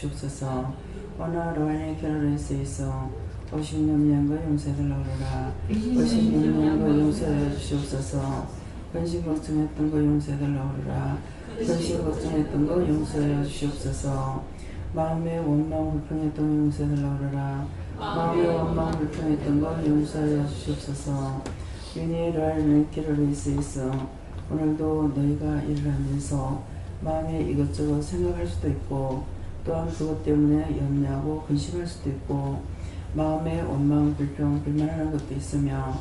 주시옵소서. 오늘 로안의 결혼에 있어 56년과 용서해달라 그러라. 56년과 용서해 주시옵소서. 근심 걱정했던 거 용서해달라 그러라. 근심 걱정했던 거 용서해 주시옵소서. 마음의 원망 불평했던 거 용서해달라 그러라. 마음의 원망 불평했던 거 용서해 주시옵소서. 윤희의 로안의 결혼에 있어 오늘도 너희가 일을 하면서 마음에 이것저것 생각할 수도 있고 또한 그것 때문에 염려하고 근심할 수도 있고 마음에 원망, 불평, 불만하는 것도 있으며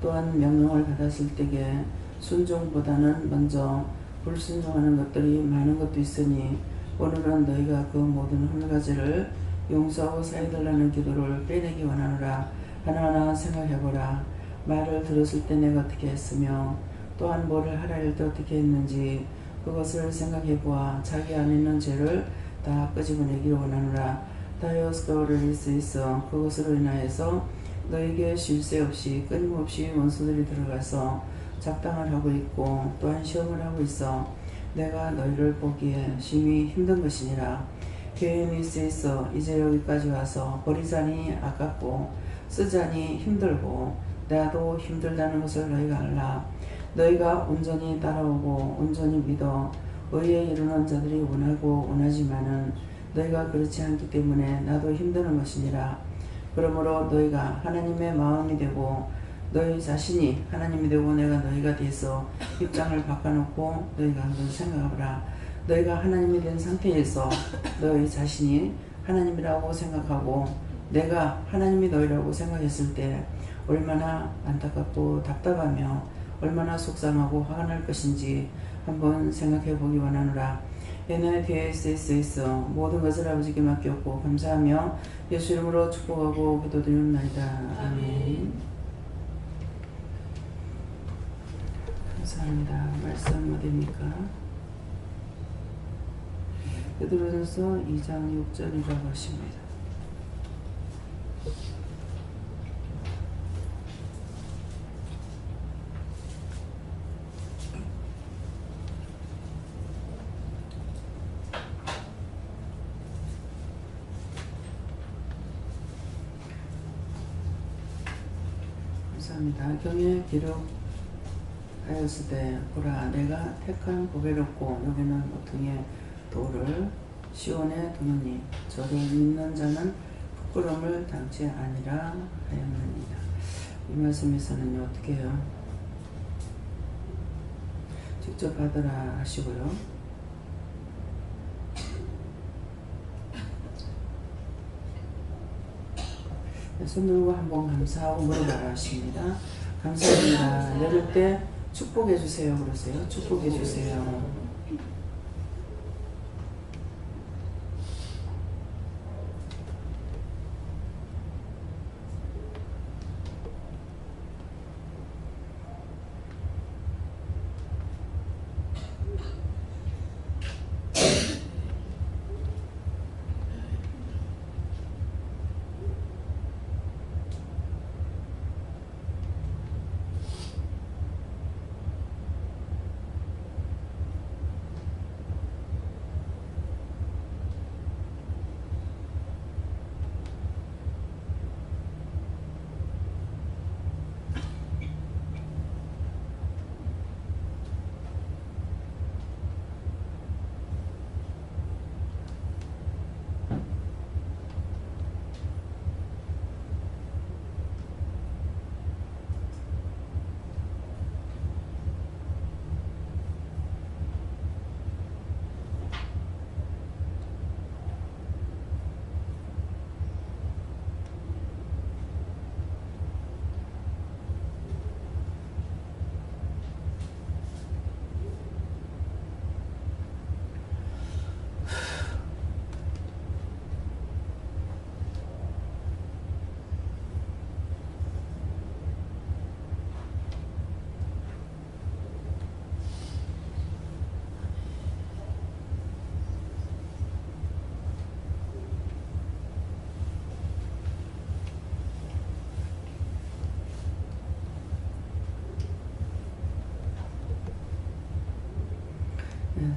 또한 명령을 받았을 때에 순종보다는 먼저 불순종하는 것들이 많은 것도 있으니 오늘은 너희가 그 모든 홀가지를 용서하고 사해달라는 기도를 빼내기 원하노라. 하나하나 생각해보라. 말을 들었을 때 내가 어떻게 했으며 또한 뭐를 하라 할 때 어떻게 했는지 그것을 생각해보아 자기 안에 있는 죄를 다 끄집어내기를 원하노라. 다이어스코를 있어 그것으로 인하여서 너에게 쉴 새 없이 끊임없이 원수들이 들어가서 작당을 하고 있고 또한 시험을 하고 있어 내가 너희를 보기에 심히 힘든 것이니라. 교회에 있어 이제 여기까지 와서 버리자니 아깝고 쓰자니 힘들고 나도 힘들다는 것을 너희가 알라. 너희가 온전히 따라오고 온전히 믿어 의에 이르는 자들이 원하고 원하지만은 너희가 그렇지 않기 때문에 나도 힘드는 것이니라. 그러므로 너희가 하나님의 마음이 되고 너희 자신이 하나님이 되고 내가 너희가 돼서 입장을 바꿔놓고 너희가 한번 생각해보라. 너희가 하나님이 된 상태에서 너희 자신이 하나님이라고 생각하고 내가 하나님이 너희라고 생각했을 때 얼마나 안타깝고 답답하며 얼마나 속상하고 화가 날 것인지 한번 생각해 보기 원하노라. 얘네 뒤에 있어 모든 것을 아버지께 맡겼고 감사하며 예수 이름으로 축복하고 기도드리옵나이다. 아멘. 감사합니다. 말씀 어디입니까? 베드로전서 2장 6절이라고 하십니다. 감사합니다. 경에 기록하였을 때 보라 내가 택한 보배롭고 여기는 보통의 돌을 시온에 두느니 저를 믿는 자는 부끄러움을 당치 아니라 하였느니라. 이 말씀에서는 어떻게 해요? 직접 받으라 하시고요. 손 들고 한번 감사하고 물어봐라 하십니다. 감사합니다. 열을 때 축복해 주세요 그러세요. 축복해 주세요.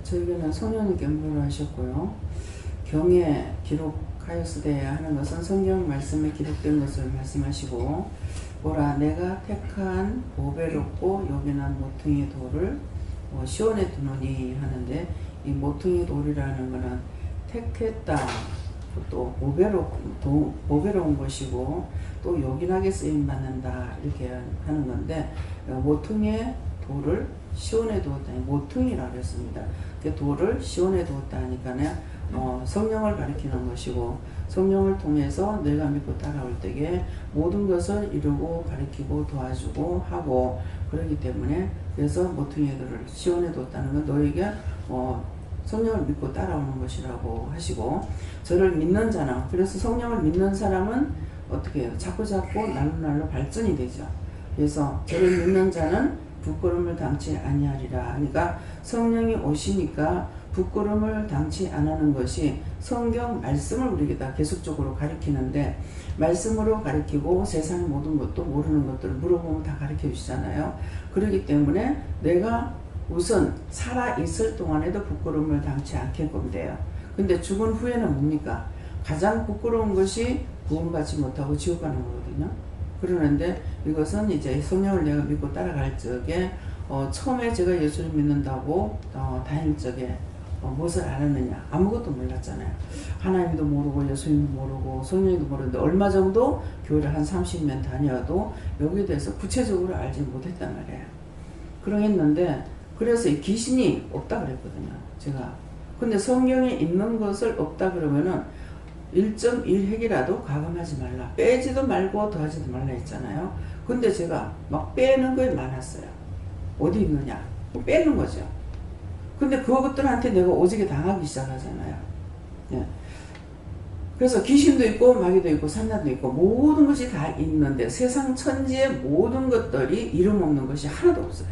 저에게는 소년 겸비로 하셨고요. 경에 기록하였으되야 하는 것은 성경 말씀에 기록된 것을 말씀하시고, 보라 내가 택한 보배롭고 요긴한 모퉁이 돌을 시온에 두노니 하는데, 이 모퉁이 돌이라는 것은 택했다, 또 보배로운 것이고 또 요긴하게 쓰임받는다 이렇게 하는 건데, 모퉁이의 돌을 시온에 두었다, 모퉁이라고 했습니다. 그 돌을 시온에 두었다 하니까는 성령을 가리키는 것이고, 성령을 통해서 내가 믿고 따라올 때에 모든 것을 이루고 가리키고 도와주고 하고 그러기 때문에, 그래서 모퉁이들을 시온에 두었다는 건 너에게 성령을 믿고 따라오는 것이라고 하시고, 저를 믿는 자는, 그래서 성령을 믿는 사람은 어떻게 해요? 자꾸자꾸 날로 발전이 되죠. 그래서 저를 믿는 자는 부끄러움을 당치 아니하리라. 그러니까 성령이 오시니까 부끄러움을 당치 않는 것이 성경 말씀을 우리에게 다 계속적으로 가르치는데, 말씀으로 가르치고 세상의 모든 것도 모르는 것들을 물어보면 다 가르쳐 주시잖아요. 그렇기 때문에 내가 우선 살아있을 동안에도 부끄러움을 당치 않게 건데요. 근데 죽은 후에는 뭡니까? 가장 부끄러운 것이 구원받지 못하고 지옥 가는 거거든요. 그러는데 이것은 이제 성령을 내가 믿고 따라갈 적에 처음에 제가 예수를 믿는다고 다닐 적에 무엇을 알았느냐? 아무것도 몰랐잖아요. 하나님도 모르고 예수님도 모르고 성령님도 모르는데, 얼마 정도 교회를 한 30년 다녀도 여기에 대해서 구체적으로 알지 못했단 말이에요. 그러겠는데, 그래서 이 귀신이 없다 그랬거든요, 제가. 근데 성경에 있는 것을 없다 그러면은 1.1핵이라도 가감하지 말라, 빼지도 말고 더하지도 말라 했잖아요. 근데 제가 막 빼는 거에 많았어요. 어디 있느냐? 빼는 거죠. 근데 그것들한테 내가 오지게 당하기 시작하잖아요. 예. 그래서 귀신도 있고 마귀도 있고 산나도 있고 모든 것이 다 있는데, 세상 천지의 모든 것들이 이름 없는 것이 하나도 없어요.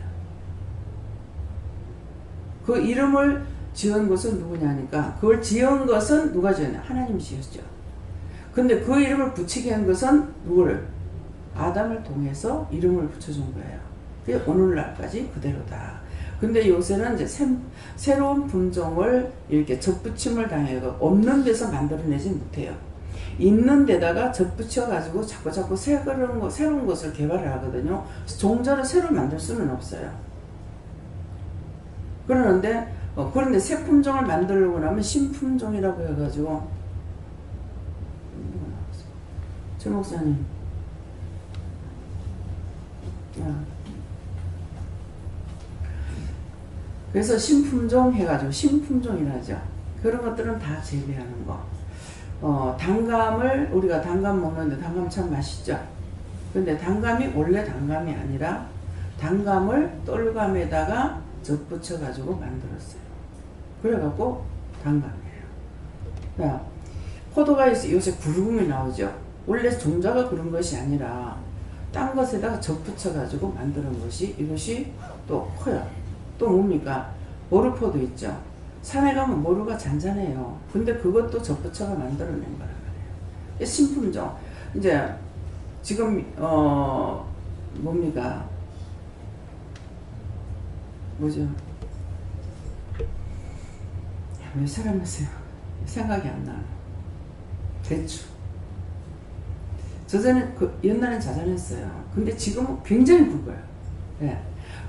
그 이름을 지은 것은 누구냐니까, 그걸 지은 것은 누가 지었냐? 하나님이 지었죠. 근데 그 이름을 붙이게 한 것은 누구를? 아담을 통해서 이름을 붙여준 거예요. 그게 오늘날까지 그대로다. 근데 요새는 이제 새로운 품종을 이렇게 접붙임을 당해서 없는 데서 만들어내지 못해요. 있는 데다가 접붙여가지고 자꾸 새로운 것을 개발을 하거든요. 종자를 새로 만들 수는 없어요. 그런데 새 품종을 만들려고 하면 신품종이라고 해가지고, 최 목사님, 그래서 신품종 해가지고 신품종이라죠. 그런 것들은 다 재배하는 거. 단감을, 우리가 단감 먹는데 단감 참 맛있죠. 근데 단감이 원래 단감이 아니라 단감을 똘감에다가 젖붙여가지고 만들었어요. 그래갖고 단감이에요. 포도가 요새 구름이 나오죠. 원래 종자가 그런 것이 아니라 딴 것에다가 젖붙여가지고 만드는 것이, 이것이 또 커요. 또 뭡니까? 모루포도 있죠. 산에 가면 모루가 잔잔해요. 근데 그것도 젖붙여가 만들어낸 거란 말이에요. 신품종. 이제 지금 뭡니까? 뭐죠? 왜 사람이세요? 생각이 안 나요. 대추. 옛날엔 자잘했어요. 근데 지금은 굉장히 굵어요. 예.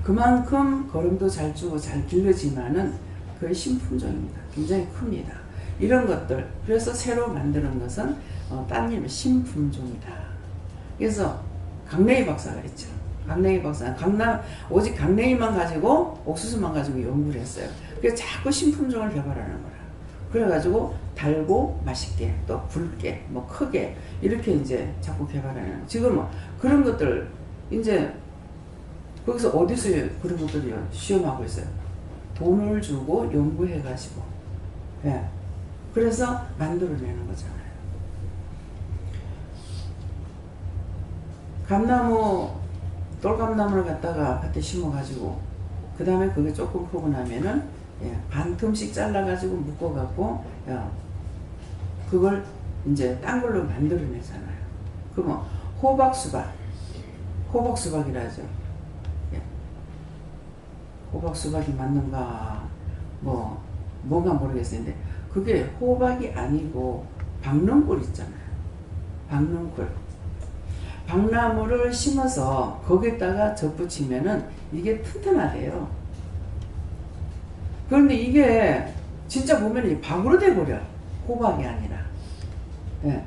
그만큼 거름도 잘 주고 잘 길러지만은 그게 신품종입니다. 굉장히 큽니다. 이런 것들. 그래서 새로 만드는 것은 딴 이름은 신품종이다. 그래서 강래희 박사가 있죠. 강래희 박사, 오직 강래희만 가지고, 옥수수만 가지고 연구를 했어요. 그래서 자꾸 신품종을 개발하는 거라. 그래가지고 달고 맛있게, 또 굵게, 뭐 크게 이렇게 이제 자꾸 개발하는. 지금 그런 것들 이제 거기서 어디서 그런 것들이 시험하고 있어요. 돈을 주고 연구해가지고, 예. 그래서 만들어내는 거잖아요. 똘감나무를 갖다가 밭에 심어가지고, 그 다음에 그게 조금 크고 나면은, 반 틈씩 잘라가지고 묶어갖고, 그걸 이제 딴 걸로 만들어내잖아요. 그러면 호박수박이라 하죠. 호박수박이 맞는가, 뭔가 모르겠어요. 근데 그게 호박이 아니고 박농꿀 있잖아요. 박농꿀. 박나무를 심어서 거기다가 접붙이면은 이게 튼튼하대요. 그런데 이게 진짜 보면 박으로 돼버려. 호박이 아니라. 예.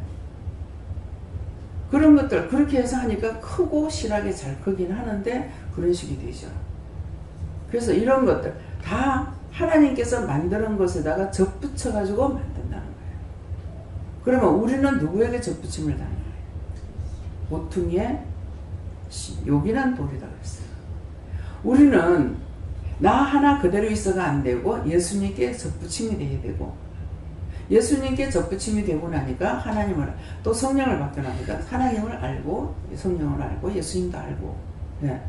그런 것들 그렇게 해서 하니까 크고 실하게 잘 크긴 하는데 그런 식이 되죠. 그래서 이런 것들 다 하나님께서 만드는 것에다가 접붙여 가지고 만든다는 거예요. 그러면 우리는 누구에게 접붙임을 당해요? 모퉁이에 요긴한 돌이라고 했어요. 우리는 나 하나 그대로 있어가 안 되고 예수님께 접붙임이 돼야 되고, 예수님께 접붙임이 되고 나니까 하나님을 또 성령을 받고 나니까 하나님을 알고 성령을 알고 예수님도 알고, 네.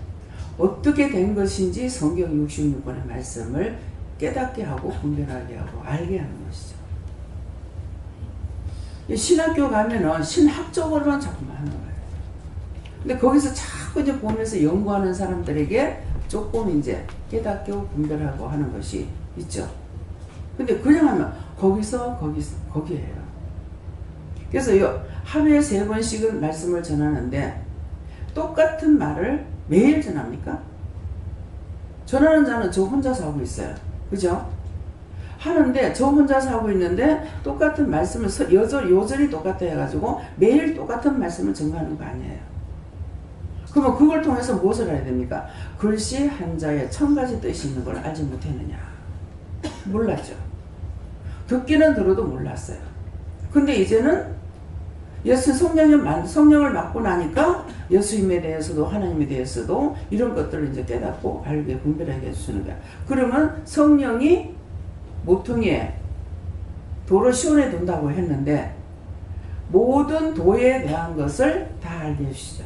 어떻게 된 것인지 성경 66권의 말씀을 깨닫게 하고 분별하게 하고 알게 하는 것이죠. 신학교 가면은 신학적으로만 자꾸만 하는 거예요. 근데 거기서 자꾸 이제 보면서 연구하는 사람들에게 조금 이제 깨닫게 하고 분별하고 하는 것이 있죠. 근데 그냥 하면 거기서 거기에요. 그래서 하루에 3번씩은 말씀을 전하는데 똑같은 말을 매일 전합니까? 전하는 자는 저 혼자서 하고 있어요. 그죠? 하는데 저 혼자서 하고 있는데 똑같은 말씀을 여전히 똑같아 해가지고 매일 똑같은 말씀을 전가하는 거 아니에요. 그러면 그걸 통해서 무엇을 해야 됩니까? 글씨 한자에 1000가지 뜻이 있는 걸 알지 못했느냐? 몰랐죠. 듣기는 들어도 몰랐어요. 근데 이제는 성령을 맡고 나니까 예수님에 대해서도 하나님에 대해서도 이런 것들을 이제 깨닫고 알게 분별하게 해주시는 거야. 그러면 성령이 모퉁이에 도를 시원해 둔다고 했는데 모든 도에 대한 것을 다 알게 해주시죠.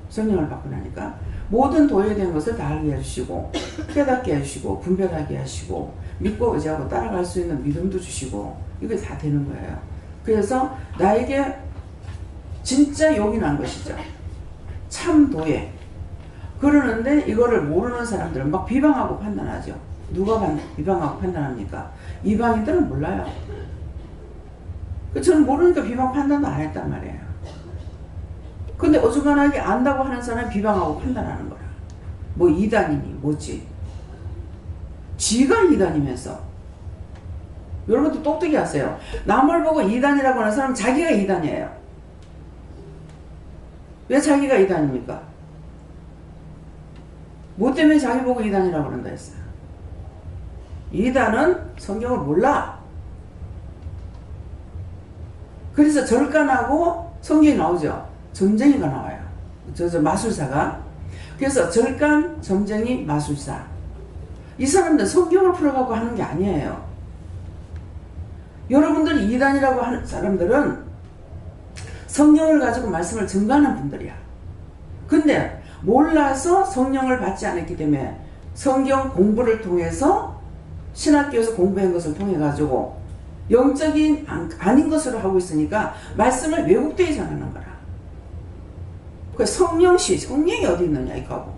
성령을 받고 나니까 모든 도에 대한 것을 다 알게 해주시고 깨닫게 해주시고 분별하게 하시고 믿고 의지하고 따라갈 수 있는 믿음도 주시고 이게 다 되는 거예요. 그래서 나에게 진짜 용이 난 것이죠. 참 도에. 그러는데 이거를 모르는 사람들은 막 비방하고 판단하죠. 누가 비방하고 판단합니까? 이방인들은 몰라요. 저는 모르니까 비방 판단도 안 했단 말이에요. 근데 어중간하게 안다고 하는 사람은 비방하고 판단하는 거야. 뭐 이단이니 뭐지. 지가 이단이면서. 여러분도 똑똑히 하세요. 남을 보고 이단이라고 하는 사람은 자기가 이단이에요. 왜 자기가 이단입니까? 뭐 때문에 자기 보고 이단이라고 그런다 했어요? 이단은 성경을 몰라. 그래서 절간하고 성경이 나오죠. 점쟁이가 나와요. 마술사가. 그래서 절간, 점쟁이, 마술사. 이 사람들 성경을 풀어갖고 하는 게 아니에요. 여러분들이 이단이라고 하는 사람들은 성경을 가지고 말씀을 증거하는 분들이야. 근데 몰라서 성령을 받지 않았기 때문에 성경 공부를 통해서 신학교에서 공부한 것을 통해 가지고 영적인 아닌 것으로 하고 있으니까 말씀을 왜곡되게 전하는 거라. 그 성령이 어디 있느냐 이거 하고,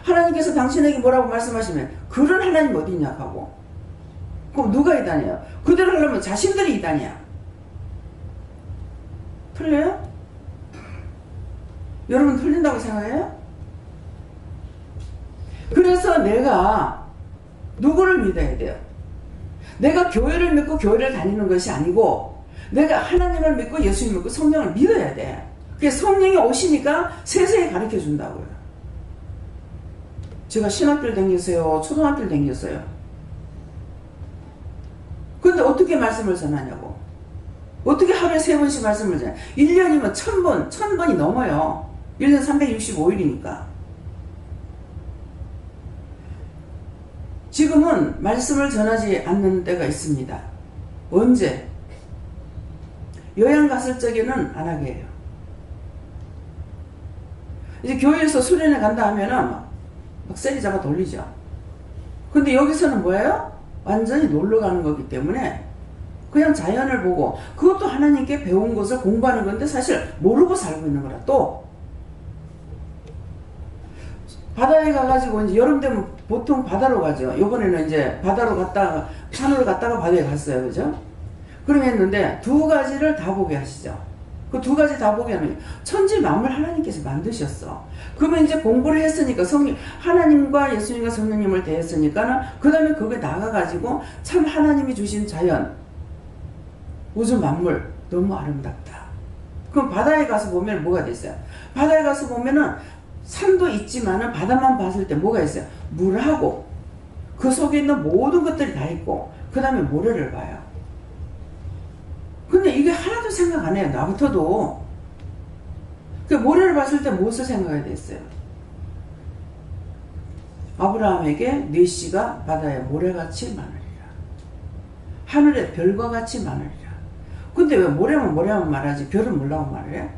하나님께서 당신에게 뭐라고 말씀하시면 그런 하나님 어디 있냐 하고, 그럼 누가 이단이에요? 그대로 하려면 자신들이 이단이야. 틀려요? 여러분 틀린다고 생각해요? 그래서 내가 누구를 믿어야 돼요? 내가 교회를 믿고 교회를 다니는 것이 아니고 내가 하나님을 믿고 예수님 믿고 성령을 믿어야 돼. 그게 성령이 오시니까 세세히 가르쳐 준다고요. 제가 신학교를 다녔어요. 초등학교를 다녔어요. 근데 어떻게 말씀을 전하냐고. 어떻게 하루에 3번씩 말씀을 전해. 1년이면 1000번이 넘어요. 1년 365일이니까. 지금은 말씀을 전하지 않는 때가 있습니다. 언제? 여행 갔을 적에는 안 하게 해요. 이제 교회에서 수련회 간다 하면은 막 세리 잡아 돌리죠. 근데 여기서는 뭐예요? 완전히 놀러 가는 거기 때문에 그냥 자연을 보고, 그것도 하나님께 배운 것을 공부하는 건데 사실 모르고 살고 있는 거라. 또 바다에 가가지고 이제 여름 되면 보통 바다로 가죠. 요번에는 이제 바다로 갔다가 산으로 갔다가 바다에 갔어요. 그죠? 그럼 했는데 두 가지를 다 보게 하시죠. 그 두 가지 다 보게 하면 천지 만물 하나님께서 만드셨어. 그러면 이제 공부를 했으니까 하나님과 예수님과 성령님을 대했으니까는 그 다음에 거기에 나가가지고 참 하나님이 주신 자연 우주 만물 너무 아름답다. 그럼 바다에 가서 보면 뭐가 됐어요? 바다에 가서 보면은 산도 있지만은 바다만 봤을 때 뭐가 있어요? 물하고 그 속에 있는 모든 것들이 다 있고 그 다음에 모래를 봐요. 근데 이게 하나도 생각 안 해요. 나부터도. 그 모래를 봤을 때 무엇을 생각해야 됐어요? 아브라함에게 네 씨가 바다에 모래같이 많으리라. 하늘에 별과 같이 많으리라. 근데 왜 모래만 말하지 별은 몰라고 말해?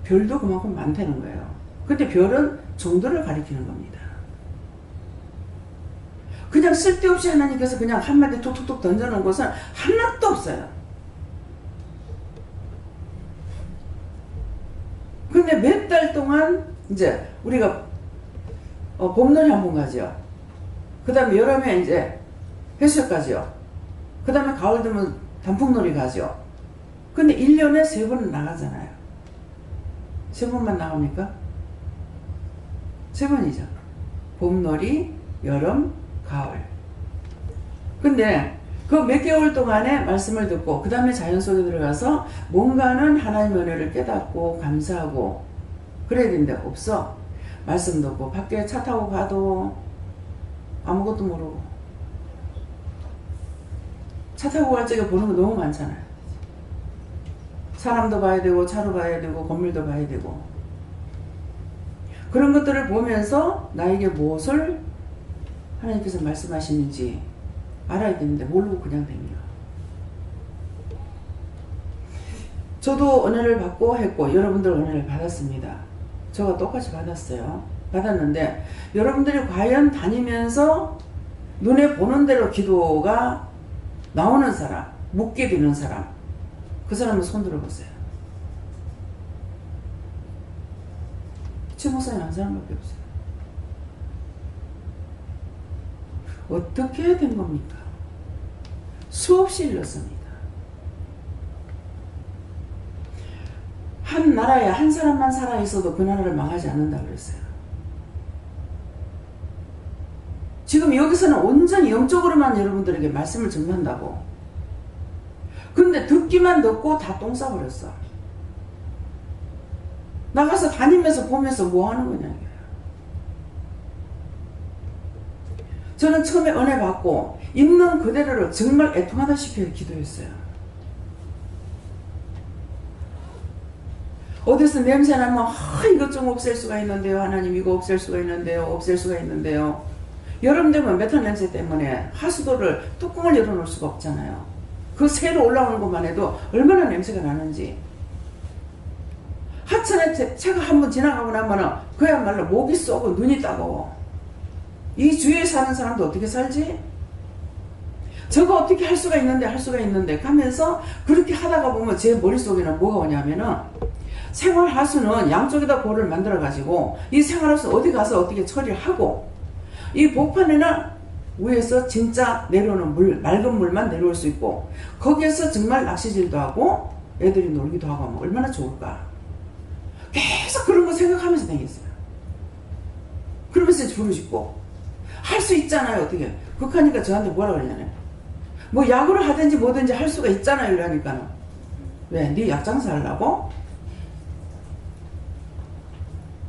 별도 그만큼 많다는 거예요. 근데 별은 정도를 가리키는 겁니다. 그냥 쓸데없이 하나님께서 그냥 한마디 툭툭툭 던져놓은 것은 하나도 없어요. 근데 몇 달 동안 이제 우리가 봄놀이 한번 가죠. 그 다음에 여름에 이제 해수욕 가죠. 그 다음에 가을 되면 단풍놀이 가죠. 근데 1년에 3번은 나가잖아요. 3번만 나갑니까? 3번이죠. 봄놀이, 여름, 가을. 근데 그 몇 개월 동안에 말씀을 듣고 그 다음에 자연 속에 들어가서 뭔가는 하나님의 은혜를 깨닫고 감사하고 그래야 되는데 없어. 말씀 듣고 밖에 차 타고 가도 아무것도 모르고 차 타고 갈 적에 보는 거 너무 많잖아요. 사람도 봐야 되고 차로 봐야 되고 건물도 봐야 되고 그런 것들을 보면서 나에게 무엇을 하나님께서 말씀하시는지 알아야 되는데 모르고 그냥 댕겨. 저도 은혜를 받고 했고 여러분들 은혜를 받았습니다. 저가 똑같이 받았어요. 받았는데 여러분들이 과연 다니면서 눈에 보는 대로 기도가 나오는 사람, 묻게 되는 사람, 그 사람은 손 들어보세요. 최 목사님 한 사람밖에 없어요. 어떻게 된 겁니까? 수없이 일렀습니다. 한 나라에 한 사람만 살아있어도 그 나라를 망하지 않는다 그랬어요. 지금 여기서는 온전히 영적으로만 여러분들에게 말씀을 전한다고. 근데 듣기만 듣고 다 똥 싸버렸어. 나가서 다니면서 보면서 뭐 하는 거냐. 저는 처음에 은혜 받고 있는 그대로를 정말 애통하다시피 기도했어요. 어디서 냄새 나면 이것 좀 없앨 수가 있는데요. 하나님 이거 없앨 수가 있는데요. 없앨 수가 있는데요. 여름 되면 메탄 냄새 때문에 하수도를 뚜껑을 열어놓을 수가 없잖아요. 그 새로 올라오는 것만 해도 얼마나 냄새가 나는지. 하천에 차가 한번 지나가고 나면은 그야말로 목이 쏘고 눈이 따가워. 이 주위에 사는 사람도 어떻게 살지? 저거 어떻게 할 수가 있는데 하면서 그렇게 하다가 보면 제 머릿속에는 뭐가 오냐면은 생활하수는 양쪽에다 고를 만들어 가지고 이 생활하수 어디 가서 어떻게 처리를 하고 이 복판에는 위에서 진짜 내려오는 물, 맑은 물만 내려올 수 있고 거기에서 정말 낚시질도 하고 애들이 놀기도 하고 하면 얼마나 좋을까. 계속 그런 거 생각하면서 다녔어요. 그러면서 부르짖고 할 수 있잖아요. 어떻게 극하니까 저한테 뭐라 그러냐면 뭐 약으로 하든지 뭐든지 할 수가 있잖아요. 이러니까는 왜? 네 약장사 하려고?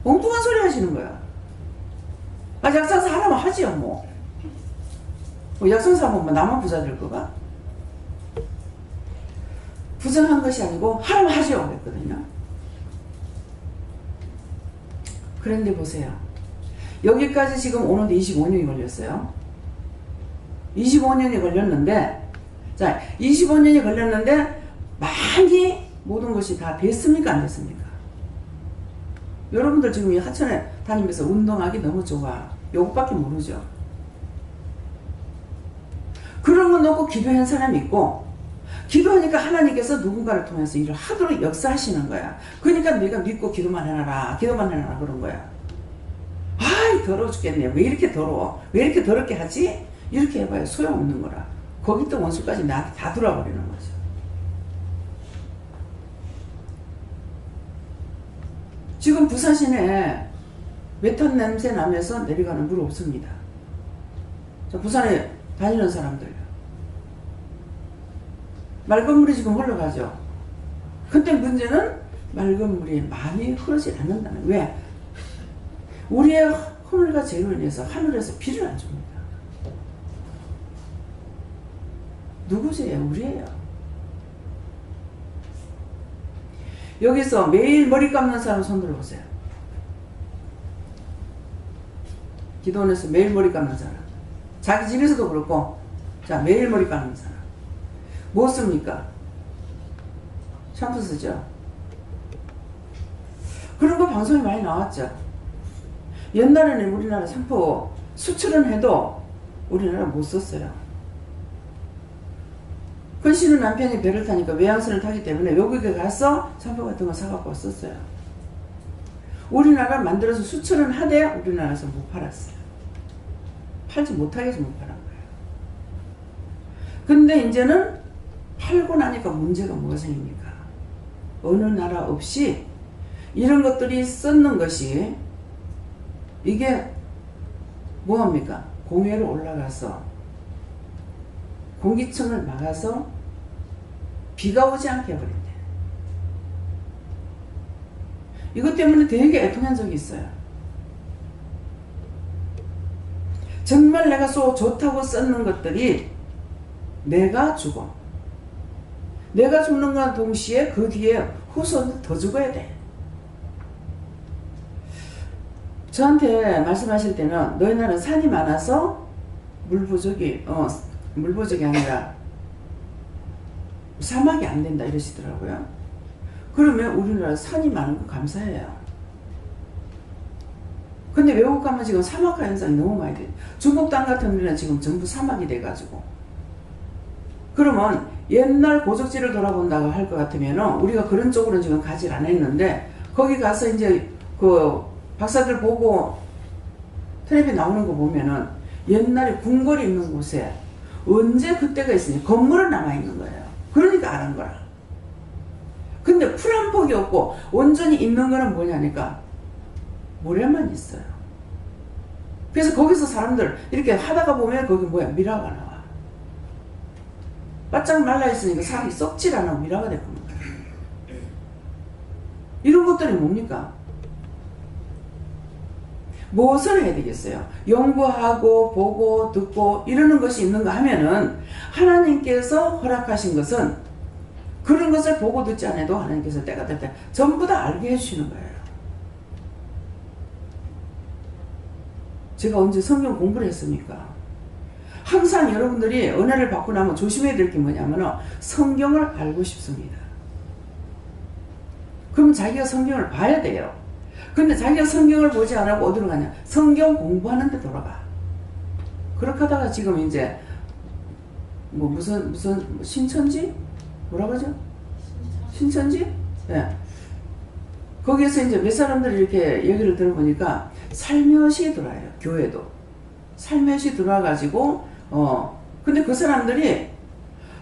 엉뚱한 소리 하시는 거야. 아 약장사 하라면 하지요. 뭐 약장사 하면 뭐 나만 부자 될 거가? 부정한 것이 아니고 하라면 하지요. 그랬거든요. 그런데 보세요. 여기까지 지금 오는데 25년이 걸렸어요. 25년이 걸렸는데, 자, 25년이 걸렸는데, 많이 모든 것이 다 됐습니까? 안 됐습니까? 여러분들 지금 이 하천에 다니면서 운동하기 너무 좋아. 요것밖에 모르죠. 그런 거 놓고 기도한 사람이 있고, 기도하니까 하나님께서 누군가를 통해서 일을 하도록 역사하시는 거야. 그러니까 내가 믿고 기도만 해놔라. 기도만 해놔라. 그런 거야. 아이 더러워 죽겠네. 왜 이렇게 더러워? 왜 이렇게 더럽게 하지? 이렇게 해봐야 소용없는 거라. 거기 또 원수까지 나한테 다 돌아버리는 거죠. 지금 부산 시내에 메탄 냄새 나면서 내려가는 물 없습니다. 저 부산에 다니는 사람들 맑은 물이 지금 흘러가죠. 근데 문제는 맑은 물이 많이 흐르지 않는다는. 왜? 우리의 허물과 죄로 인해서 하늘에서 비를 안 줍니다. 누구 죄예요? 우리예요. 여기서 매일 머리 감는 사람 손 들어보세요. 기도원에서 매일 머리 감는 사람. 자기 집에서도 그렇고, 자, 매일 머리 감는 사람. 뭐 씁니까? 샴푸 쓰죠? 그런 거 방송에 많이 나왔죠. 옛날에는 우리나라 샴푸 수출은 해도 우리나라 못 썼어요. 근시는 남편이 배를 타니까 외항선을 타기 때문에 외국에 가서 샴푸 같은 거 사갖고 썼어요. 우리나라 만들어서 수출은 하되 우리나라에서 못 팔았어요. 팔지 못하게 해서 못 팔은 거예요. 근데 이제는 팔고 나니까 문제가 뭐가 생깁니까? 어느 나라 없이 이런 것들이 썼는 것이 이게 뭐합니까? 공해로 올라가서 공기층을 막아서 비가 오지 않게 해버린대. 이것 때문에 되게 애통한 적이 있어요. 정말 내가 소 좋다고 썼는 것들이 내가 죽어. 내가 죽는 건 동시에 그 뒤에 후손도 더 죽어야 돼. 저한테 말씀하실 때는 너희 나라는 산이 많아서 물 부족이 아니라 사막이 안 된다 이러시더라고요. 그러면 우리나라 산이 많은 거 감사해요. 근데 외국 가면 지금 사막화 현상이 너무 많이 돼요. 중국 땅 같은 데는 지금 전부 사막이 돼가지고. 그러면 옛날 고적지를 돌아본다고 할 것 같으면 우리가 그런 쪽으로는 지금 가지를 안 했는데 거기 가서 이제 그 박사들 보고 텔레비 나오는 거 보면은 옛날에 궁궐이 있는 곳에 언제 그때가 있으니 건물은 남아있는 거예요. 그러니까 안 한 거라. 근데 풀 한 폭이 없고 온전히 있는 거는 뭐냐니까 모래만 있어요. 그래서 거기서 사람들 이렇게 하다가 보면 거기 뭐야 미라가 나와. 바짝 말라있으니까 사람이 썩질 않아 미라가 되는 거야. 이런 것들이 뭡니까? 무엇을 해야 되겠어요? 연구하고 보고 듣고 이러는 것이 있는가 하면은 하나님께서 허락하신 것은 그런 것을 보고 듣지 않아도 하나님께서 때가 될 때 전부 다 알게 해주시는 거예요. 제가 언제 성경 공부를 했습니까? 항상 여러분들이 은혜를 받고 나면 조심해야 될 게 뭐냐면 성경을 알고 싶습니다. 그럼 자기가 성경을 봐야 돼요. 근데 자기가 성경을 보지 않고 어디로 가냐? 성경 공부하는 데 돌아가. 그렇게 하다가 지금 이제 뭐 무슨 신천지? 뭐라 그러죠? 신천지? 예. 네. 거기에서 이제 몇 사람들이 이렇게 얘기를 들어보니까 살며시 들어와요. 교회도. 살며시 들어와가지고 근데 그 사람들이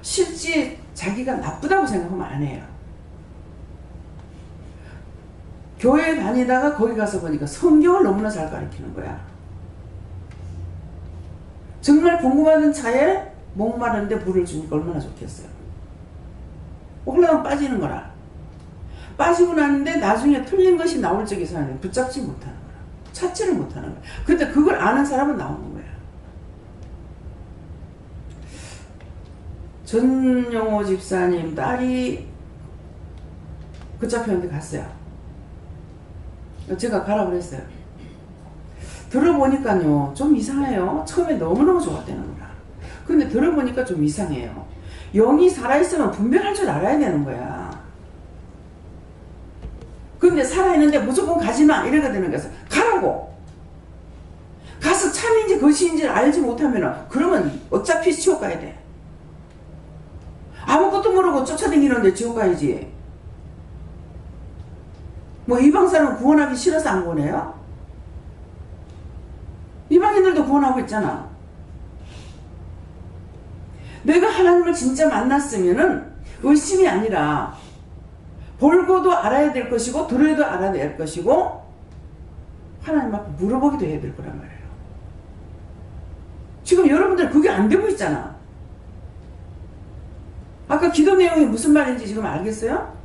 실제 자기가 나쁘다고 생각하면 안 해요. 교회 다니다가 거기 가서 보니까 성경을 너무나 잘 가르치는 거야. 정말 궁금하던 차에 목마른데 물을 주니까 얼마나 좋겠어요. 흘러가면 빠지는 거라. 빠지고 나는데 나중에 틀린 것이 나올 적이 있었는데 붙잡지 못하는 거야. 찾지를 못하는 거야. 근데 그걸 아는 사람은 나오는 거야. 전영호 집사님 딸이 그 잡혀는데 갔어요. 제가 가라 그랬어요. 들어보니까요 좀 이상해요. 처음에 너무너무 좋았다는 거야. 근데 들어보니까 좀 이상해요. 영이 살아있으면 분별할 줄 알아야 되는 거야. 근데 살아있는데 무조건 가지마 이래가 되는 거야. 가라고. 가서 참인지 거시인지를 알지 못하면 그러면 어차피 지옥 가야 돼. 아무것도 모르고 쫓아다니는데 지옥 가야지. 뭐 이방사는 구원하기 싫어서 안 구원해요? 이방인들도 구원하고 있잖아. 내가 하나님을 진짜 만났으면은 의심이 아니라 볼고도 알아야 될 것이고 들어도 알아야 될 것이고 하나님 앞에 물어보기도 해야 될 거란 말이에요. 지금 여러분들 그게 안 되고 있잖아. 아까 기도 내용이 무슨 말인지 지금 알겠어요?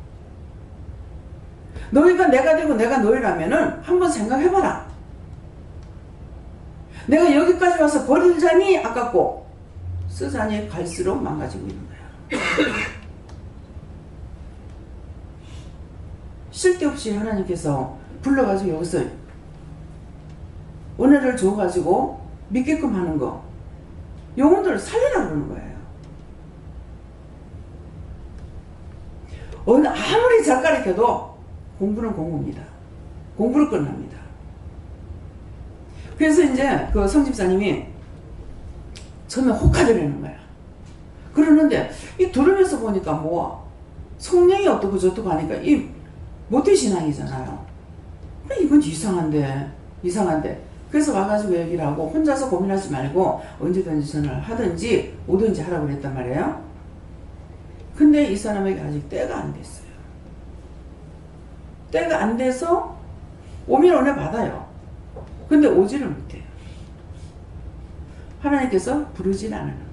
너희가 내가 되고 내가 너희라면은 한번 생각해봐라. 내가 여기까지 와서 버리자니 아깝고 쓰자니 갈수록 망가지고 있는 거야. 쓸데없이 하나님께서 불러가지고 여기서 은혜를 줘가지고 믿게끔 하는 거, 영혼들을 살리라고 그러는 거예요. 아무리 잘 가르쳐도 공부는 공부입니다. 공부를 끝납니다. 그래서 이제 그 성집사님이 처음에 혹하더라는 거야. 그러는데 이 들으면서 보니까 뭐 성령이 어떻고 저떻고 하니까 이 모태신앙이잖아요. 이건 이상한데 그래서 와가지고 얘기를 하고 혼자서 고민하지 말고 언제든지 전화를 하든지 오든지 하라고 그랬단 말이에요. 근데 이 사람에게 아직 때가 안 됐어요. 때가 안 돼서 오면 은혜 받아요. 근데 오지를 못해요. 하나님께서 부르질 않는 거예요.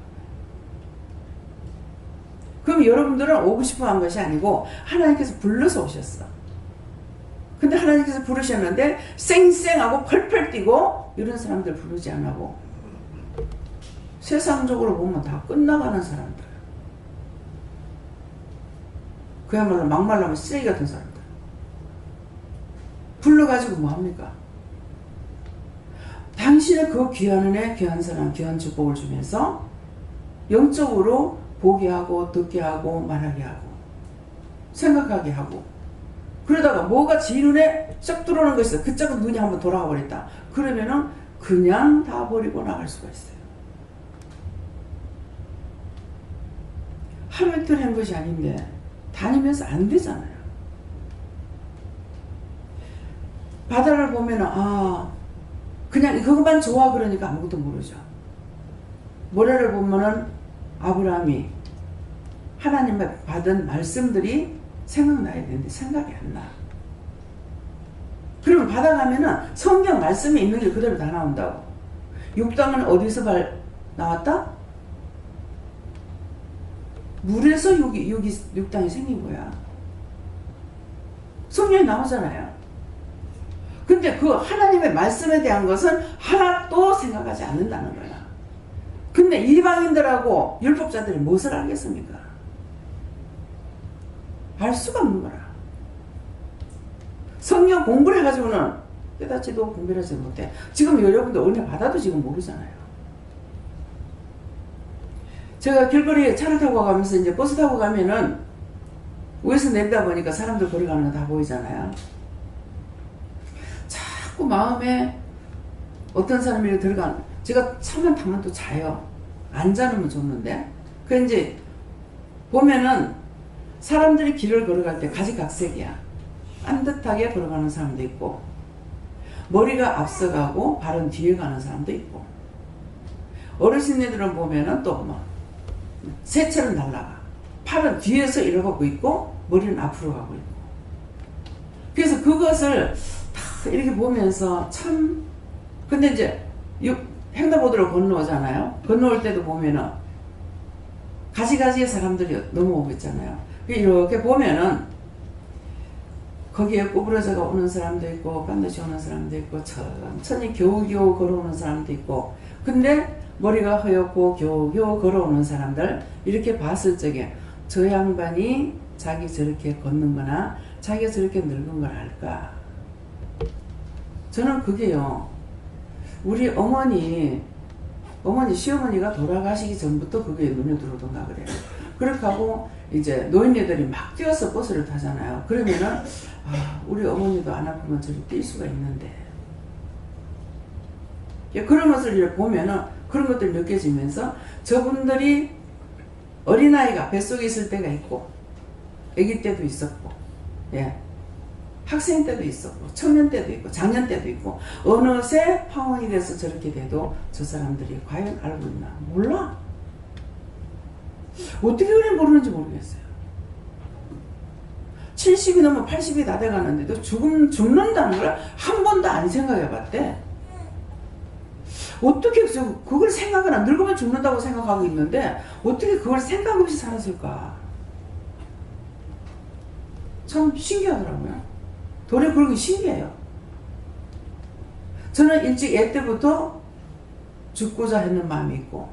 그럼 여러분들은 오고 싶어 한 것이 아니고 하나님께서 불러서 오셨어. 근데 하나님께서 부르셨는데 쌩쌩하고 펄펄 뛰고 이런 사람들 부르지 안 하고 세상적으로 보면 다 끝나가는 사람들, 그야말로 막말라면 쓰레기 같은 사람들 불러가지고 뭐합니까? 당신의 그 귀한 은혜, 귀한 사랑, 귀한 축복을 주면서 영적으로 보게 하고 듣게 하고 말하게 하고 생각하게 하고, 그러다가 뭐가 지 눈에 쏙 들어오는 것이 있어. 그쪽은 눈이 한번 돌아가 버렸다. 그러면은 그냥 다 버리고 나갈 수가 있어요. 하루 이틀 한 것이 아닌데 다니면서 안 되잖아요. 바다를 보면은 그냥 그것만 좋아 그러니까 아무것도 모르죠. 모래를 보면은 아브라함이 하나님의 받은 말씀들이 생각나야 되는데 생각이 안 나. 그러면 바다 가면은 성경 말씀이 있는 게 그대로 다 나온다고. 육당은 어디서 나왔다? 물에서 육당이 생긴 거야. 성경에 나오잖아요. 근데 그 하나님의 말씀에 대한 것은 하나도 생각하지 않는다는 거야. 근데 이방인들하고 율법자들이 무엇을 알겠습니까? 알 수가 없는 거라. 성경 공부를 해가지고는 깨닫지도 분별하지 못해. 지금 여러분들 은혜 받아도 지금 모르잖아요. 제가 길거리에 차를 타고 가면서 이제 버스 타고 가면은 위에서 내리다 보니까 사람들 걸어가는 거 다 보이잖아요. 자꾸 마음에 어떤 사람이 제가 차만 타면 또 자요. 안 자면 좋는데. 그 이제 보면은 사람들이 길을 걸어갈 때 가지각색이야. 빤듯하게 걸어가는 사람도 있고, 머리가 앞서가고 발은 뒤에 가는 사람도 있고, 어르신네들은 보면은 또 뭐 새처럼 날아가. 팔은 뒤에서 이러고 있고 머리는 앞으로 가고 있고. 그래서 그것을 다 이렇게 보면서 참, 근데 이제 횡단보도를 건너오잖아요. 건너올 때도 보면은 가지가지의 사람들이 넘어오고 있잖아요. 이렇게 보면은 거기에 구부러져가 오는 사람도 있고 반드시 오는 사람도 있고 천천히 겨우겨우 걸어오는 사람도 있고, 근데 머리가 허옇고 겨우겨우 걸어오는 사람들 이렇게 봤을 적에 저 양반이 자기 저렇게 걷는 거나 자기가 저렇게 늙은 걸 알까? 저는 그게요, 우리 어머니 시어머니가 돌아가시기 전부터 그게 눈에 들어오던가 그래요. 그렇게 하고 이제 노인네들이 막 뛰어서 버스를 타잖아요. 그러면은 우리 어머니도 안 아프면 저리 뛸 수가 있는데, 그런 것을 보면은 그런 것들이 느껴지면서 저분들이 어린아이가 뱃속에 있을 때가 있고 아기 때도 있었고, 학생 때도 있었고 청년 때도 있고 장년 때도 있고 어느새 파혼이 돼서 저렇게 돼도 저 사람들이 과연 알고 있나? 몰라. 어떻게 그래 모르는지 모르겠어요. 70이 넘으면 80이 다 돼가는데도 죽는다는 걸 한 번도 안 생각해 봤대. 어떻게 그걸 생각을 안, 늙으면 죽는다고 생각하고 있는데 어떻게 그걸 생각 없이 살았을까? 참 신기하더라고요. 도리어 그런 게 신기해요. 저는 일찍 애 때부터 죽고자 했는 마음이 있고,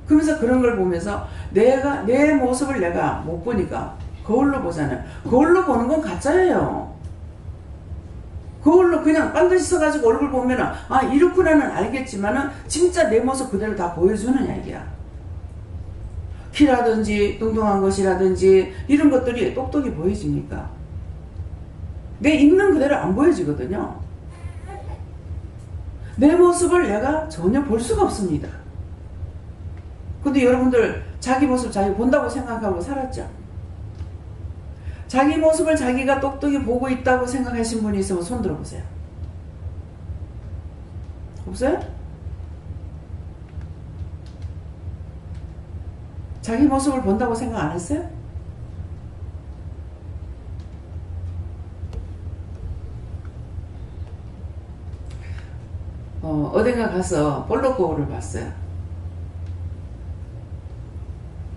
그러면서 그런 걸 보면서 내 모습을 내가 못 보니까 거울로 보잖아요. 거울로 보는 건 가짜예요. 거울로 그냥 반드시 서가지고 얼굴 보면은 아 이렇구나는 알겠지만은 진짜 내 모습 그대로 다 보여주느냐 이게야. 키라든지 뚱뚱한 것이라든지 이런 것들이 똑똑히 보여집니까? 내 있는 그대로 안 보여지거든요. 내 모습을 내가 전혀 볼 수가 없습니다. 근데 여러분들 자기 모습 자기 본다고 생각하고 살았죠? 자기 모습을 자기가 똑똑히 보고 있다고 생각하신 분이 있으면 손 들어보세요. 없어요? 자기 모습을 본다고 생각 안 했어요? 어딘가 가서 볼록 거울을 봤어요.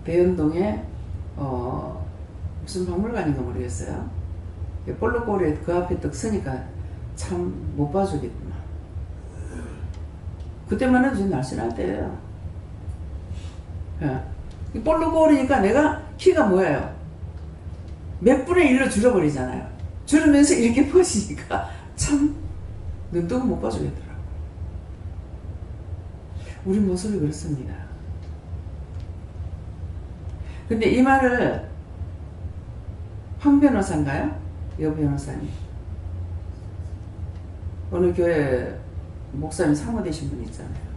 대연동에 무슨 박물관인가 모르겠어요. 볼록 거울에 그 앞에 딱 서니까 참 못 봐주겠구나. 그때만 해도 날씬할 때예요. 볼록 거울이니까 내가 키가 뭐예요? 몇 분의 1로 줄어버리잖아요. 줄으면서 이렇게 퍼지니까 참 눈뜨고 못 봐주겠더라고요. 우리 모습이 그렇습니다. 근데 이 말을 황 변호사인가요? 여 변호사님. 어느 교회 목사님 사모 되신 분 있잖아요.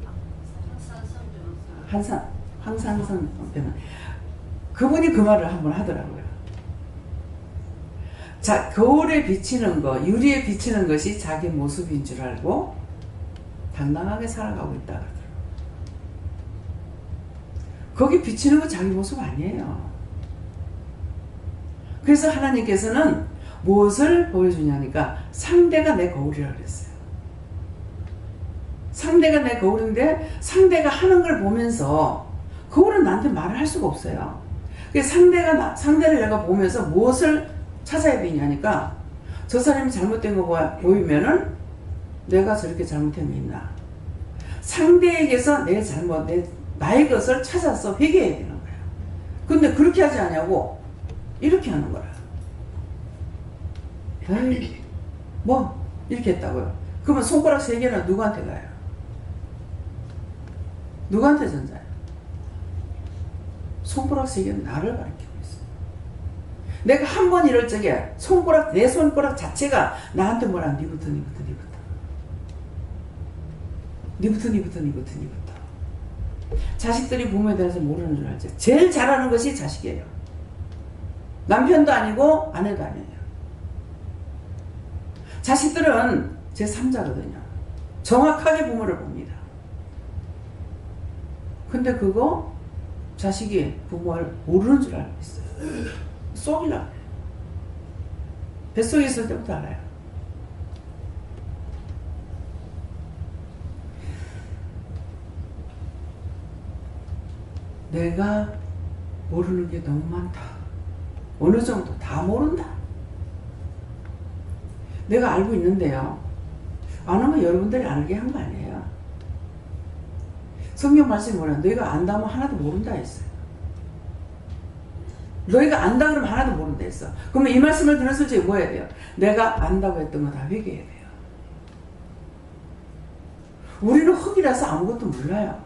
황산성 변호사. 그분이 그 말을 한번 하더라고요. 자, 거울에 비치는 거, 유리에 비치는 것이 자기 모습인 줄 알고 당당하게 살아가고 있다 그러더라고요. 거기 비치는 거 자기 모습 아니에요. 그래서 하나님께서는 무엇을 보여주냐니까 상대가 내 거울이라고 그랬어요. 상대가 내 거울인데 상대가 하는 걸 보면서 거울은 나한테 말을 할 수가 없어요. 그래서 상대를 내가 보면서 무엇을 찾아야 되냐니까 저 사람이 잘못된 거 보이면은 내가 저렇게 잘못된 게 있나. 상대에게서 나의 것을 찾아서 회개해야 되는 거예요. 근데 그렇게 하지 않냐고 이렇게 하는 거라. 에이, 뭐 이렇게 했다고요. 그러면 손가락 3개는 누구한테 가요? 누구한테 전자요? 손가락 3개는 나를 가리키고 있어요. 내가 한 번 이럴 적에 내 손가락 자체가 나한테 뭐라 니부터 자식들이 부모에 대해서 모르는 줄 알죠. 제일 잘하는 것이 자식이에요. 남편도 아니고 아내도 아니에요. 자식들은 제3자거든요. 정확하게 부모를 봅니다. 근데 그거 자식이 부모를 모르는 줄 알고 있어요. 쏙이라. 뱃속에 있을 때부터 알아요. 내가 모르는 게 너무 많다. 어느 정도 다 모른다. 내가 알고 있는데요. 안 하면 여러분들이 알게 한 거 아니에요. 성경 말씀이 뭐라 너희가 안다면 하나도 모른다 했어요. 너희가 안다 그러면 하나도 모른다 했어. 그러면 이 말씀을 들었을 때 뭐 해야 돼요? 내가 안다고 했던 거 다 회개해야 돼요. 우리는 흙이라서 아무것도 몰라요.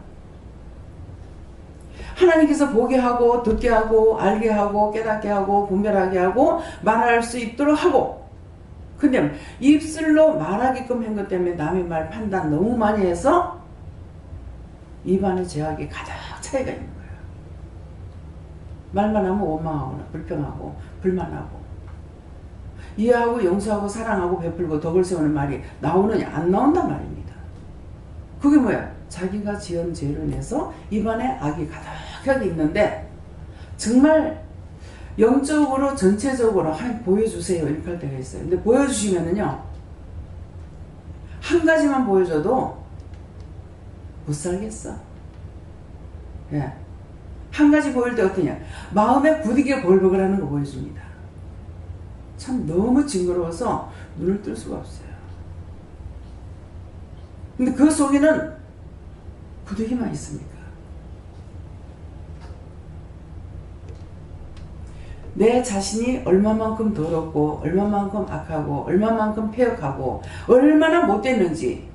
하나님께서 보게 하고 듣게 하고 알게 하고 깨닫게 하고 분별하게 하고 말할 수 있도록 하고, 근데 입술로 말하게끔 한 것 때문에 남의 말 판단 너무 많이 해서 입안의 죄악이 가득 차이가 있는 거예요. 말만 하면 원망하고 불평하고 불만하고. 이해하고 용서하고 사랑하고 베풀고 덕을 세우는 말이 나오느냐? 안 나온단 말입니다. 그게 뭐야? 자기가 지은 죄로 인해서 입안에 악이 가득하게 있는데 정말 영적으로 전체적으로 하나님 보여주세요 이렇게 할 때가 있어요. 근데 보여주시면은요 한 가지만 보여줘도 못 살겠어. 예. 한 가지 보일 때 어떠냐? 마음에 부디게 벌벅을 하는 거 보여줍니다. 참 너무 징그러워서 눈을 뜰 수가 없어요. 근데 그 속에는 부득이만 있습니까? 내 자신이 얼마만큼 더럽고 얼마만큼 악하고 얼마만큼 폐역하고 얼마나 못됐는지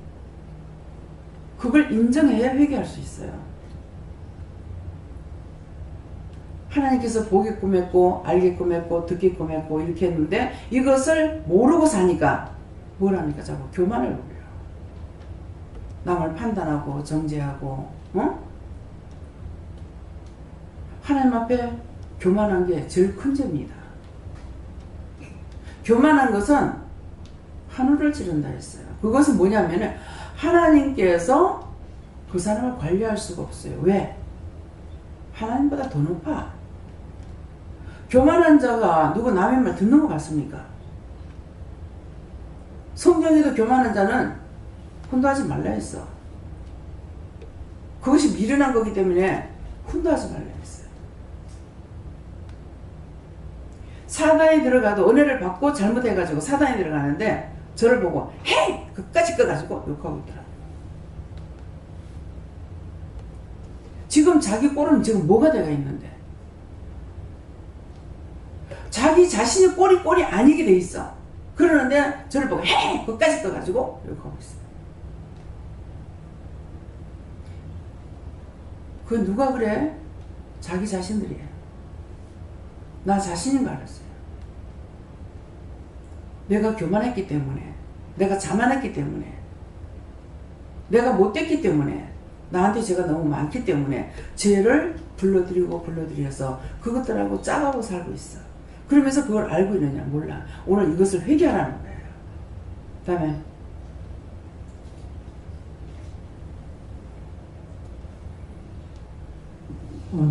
그걸 인정해야 회개할 수 있어요. 하나님께서 보게끔 했고 알게끔 했고 듣게끔 했고 이렇게 했는데 이것을 모르고 사니까 뭘 합니까? 자꾸 교만을 부려요. 남을 판단하고 정죄하고 하나님 앞에 교만한 게 제일 큰 죄입니다. 교만한 것은 하늘을 찌른다 했어요. 그것은 뭐냐면은 하나님께서 그 사람을 관리할 수가 없어요. 왜? 하나님보다 더 높아. 교만한 자가 누구 남의 말 듣는 것 같습니까? 성경에도 교만한 자는 훈도하지 말라 했어. 그것이 미련한 거기 때문에 훈도하지 말라 했어요. 사단이 들어가도 은혜를 받고 잘못해가지고 사단이 들어가는데 저를 보고 헤이! 끝까지 꺼가지고 욕하고 있더라고요. 지금 자기 꼴은 지금 뭐가 되어 있는데 자기 자신이 꼴이 아니게 돼 있어. 그러는데 저를 보고 헤이! 끝까지 꺼가지고 욕하고 있어요. 그건 누가 그래? 자기 자신들이에요. 나 자신인 거 알았어요. 내가 교만했기 때문에, 내가 자만했기 때문에, 내가 못됐기 때문에, 나한테 죄가 너무 많기 때문에 죄를 불러들여서 그것들하고 짜가고 살고 있어. 그러면서 그걸 알고 있느냐? 몰라. 오늘 이것을 회개하라는 거예요. 그 다음에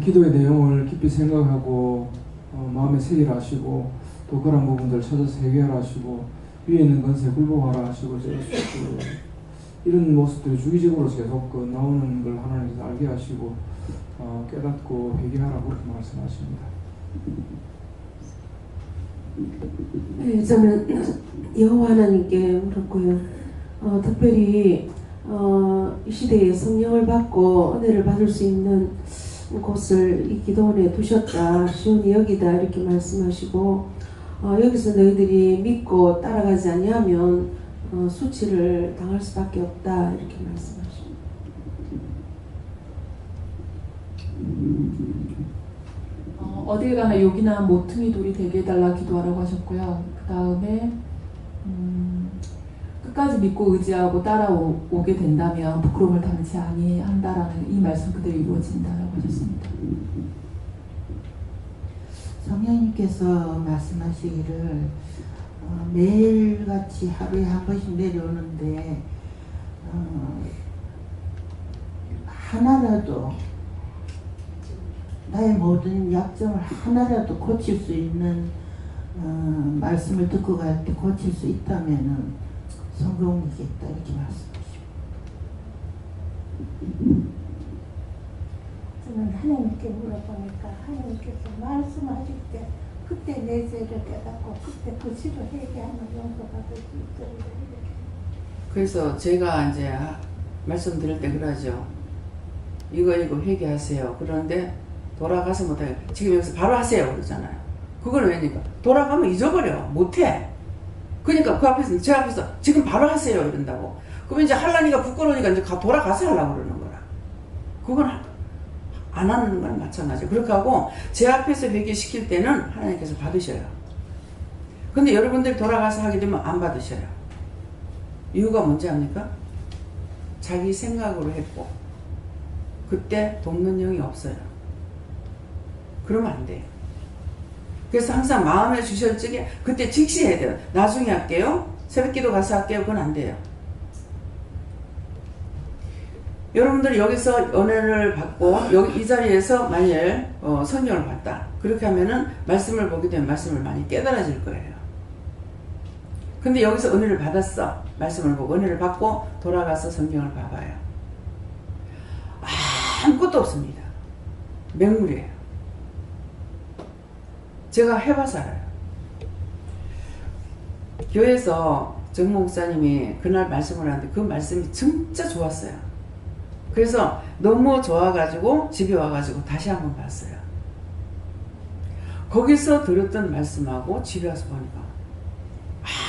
기도의 내용을 깊이 생각하고 마음에 새기라 하시고 또 그런 부분들 찾아서 해결하라 하시고 위에 있는 건세 굴복하라 하시고 이런 모습들이 주기적으로 계속 나오는 걸 하나님께서 알게 하시고 깨닫고 회개하라고 그렇게 말씀하십니다. 네, 저는 여호와 하나님께 물었고요. 특별히 이 시대에 성령을 받고 은혜를 받을 수 있는 곳을 이 기도원에 두셨다. 시온이 여기다 이렇게 말씀하시고 여기서 너희들이 믿고 따라가지 아니하면 수치를 당할 수밖에 없다 이렇게 말씀하십니다. 어딜 가나 욕이나 모퉁이 돌이 되게 해달라 기도하라고 하셨고요. 그 다음에 끝까지 믿고 의지하고 따라오게 된다면 부끄러움을 당치 아니한다라는 이 말씀 그대로 이루어진다라고 하셨습니다. 성령님께서 말씀하시기를 매일같이 하루에 한 번씩 내려오는데 하나라도 나의 모든 약점을 하나라도 고칠 수 있는 말씀을 듣고 갈 때 고칠 수 있다면은 성공이겠다 이렇게 말씀하십니다. 저는 하나님께 물어보니까 하나님께서 말씀하실 때 그때 내 죄를 깨닫고 그때 그 죄를 회개하면 용서받을 수 있도록 이렇게. 그래서 제가 이제 말씀드릴 때 그러죠. 이거 회개하세요. 그런데 돌아가서 못해. 지금 여기서 바로 하세요 그러잖아요. 그건 왜니까 돌아가면 잊어버려. 못해. 그러니까 그 앞에서 제 앞에서 지금 바로 하세요 이런다고. 그러면 이제 할라니까 부끄러우니까 이제 돌아가서 하려고 그러는 거라. 그건 안 하는 거랑 마찬가지예요. 그렇게 하고 제 앞에서 회개시킬 때는 하나님께서 받으셔요. 근데 여러분들이 돌아가서 하게 되면 안 받으셔요. 이유가 뭔지 압니까? 자기 생각으로 했고 그때 돕는 영이 없어요. 그러면 안 돼요. 그래서 항상 마음에 주실 적에 그때 즉시 해야 돼요. 나중에 할게요. 새벽기도 가서 할게요. 그건 안 돼요. 여러분들이 여기서 은혜를 받고 여기 이 자리에서 만일 성경을 봤다. 그렇게 하면은 말씀을 보게 되면 말씀을 많이 깨달아질 거예요. 근데 여기서 은혜를 받았어. 말씀을 보고 은혜를 받고 돌아가서 성경을 봐봐요. 아무것도 없습니다. 맹물이에요. 제가 해봐서 알아요. 교회에서 정모 목사님이 그날 말씀을 하는데 그 말씀이 진짜 좋았어요. 그래서 너무 좋아가지고 집에 와가지고 다시 한번 봤어요. 거기서 들었던 말씀하고 집에 와서 보니까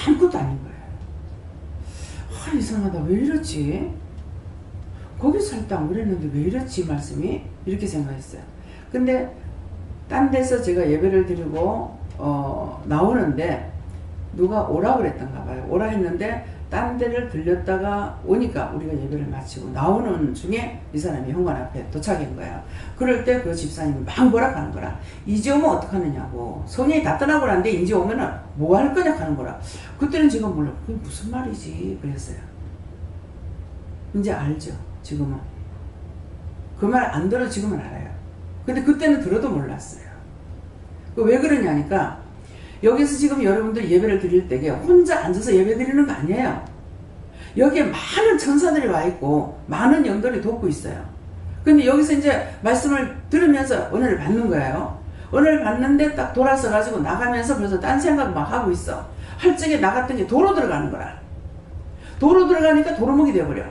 아무것도 아닌 거예요. 이상하다. 왜 이렇지? 거기서 할 때 안 그랬는데 왜 이렇지? 말씀이 이렇게 생각했어요. 근데 딴 데서 제가 예배를 드리고 나오는데 누가 오라고 그랬던가 봐요. 오라 했는데 딴 데를 들렸다가 오니까 우리가 예배를 마치고 나오는 중에 이 사람이 현관 앞에 도착한 거예요. 그럴 때 그 집사님이 막 뭐라 하는 거라. 이제 오면 어떡하느냐고. 성령이 다 떠나고 나는데 이제 오면은 뭐 할 거냐 하는 거라. 그때는 제가 몰라. 그게 무슨 말이지 그랬어요. 이제 알죠. 지금은. 그 말 안 들어 지금은 알아요. 근데 그때는 들어도 몰랐어요. 왜 그러냐니까 여기서 지금 여러분들 예배를 드릴 때에 혼자 앉아서 예배 드리는 거 아니에요. 여기에 많은 천사들이 와 있고 많은 영들이 돕고 있어요. 근데 여기서 이제 말씀을 들으면서 은혜를 받는 거예요. 은혜를 받는데 딱 돌아서 가지고 나가면서 그래서 딴 생각 막 하고 있어. 할 적에 나갔던 게 도로 들어가는 거라. 도로 들어가니까 도루묵이 돼버려.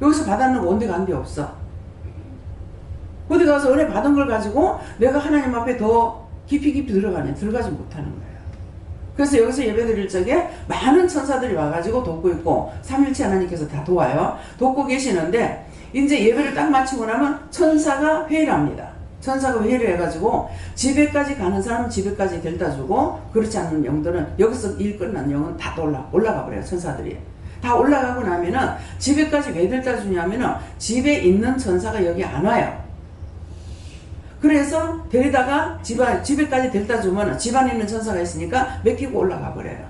여기서 받았는 거 온데 간데 없어. 어디 가서 은혜 받은 걸 가지고 내가 하나님 앞에 더 깊이 들어가냐? 들어가지 못하는 거예요. 그래서 여기서 예배 드릴 적에 많은 천사들이 와가지고 돕고 있고 삼일체 하나님께서 다 도와요. 돕고 계시는데 이제 예배를 딱 마치고 나면 천사가 회의를 합니다. 천사가 회의를 해가지고 집에까지 가는 사람은 집에까지 데려다 주고 그렇지 않은 영들은 여기서 일 끝난 영은 다 올라가 버려요. 천사들이. 다 올라가고 나면은 집에까지 왜 데려다 주냐면은 집에 있는 천사가 여기 안 와요. 그래서 데리다가 집에까지 데려다 주면 집안에 있는 천사가 있으니까 맡기고 올라가 버려요.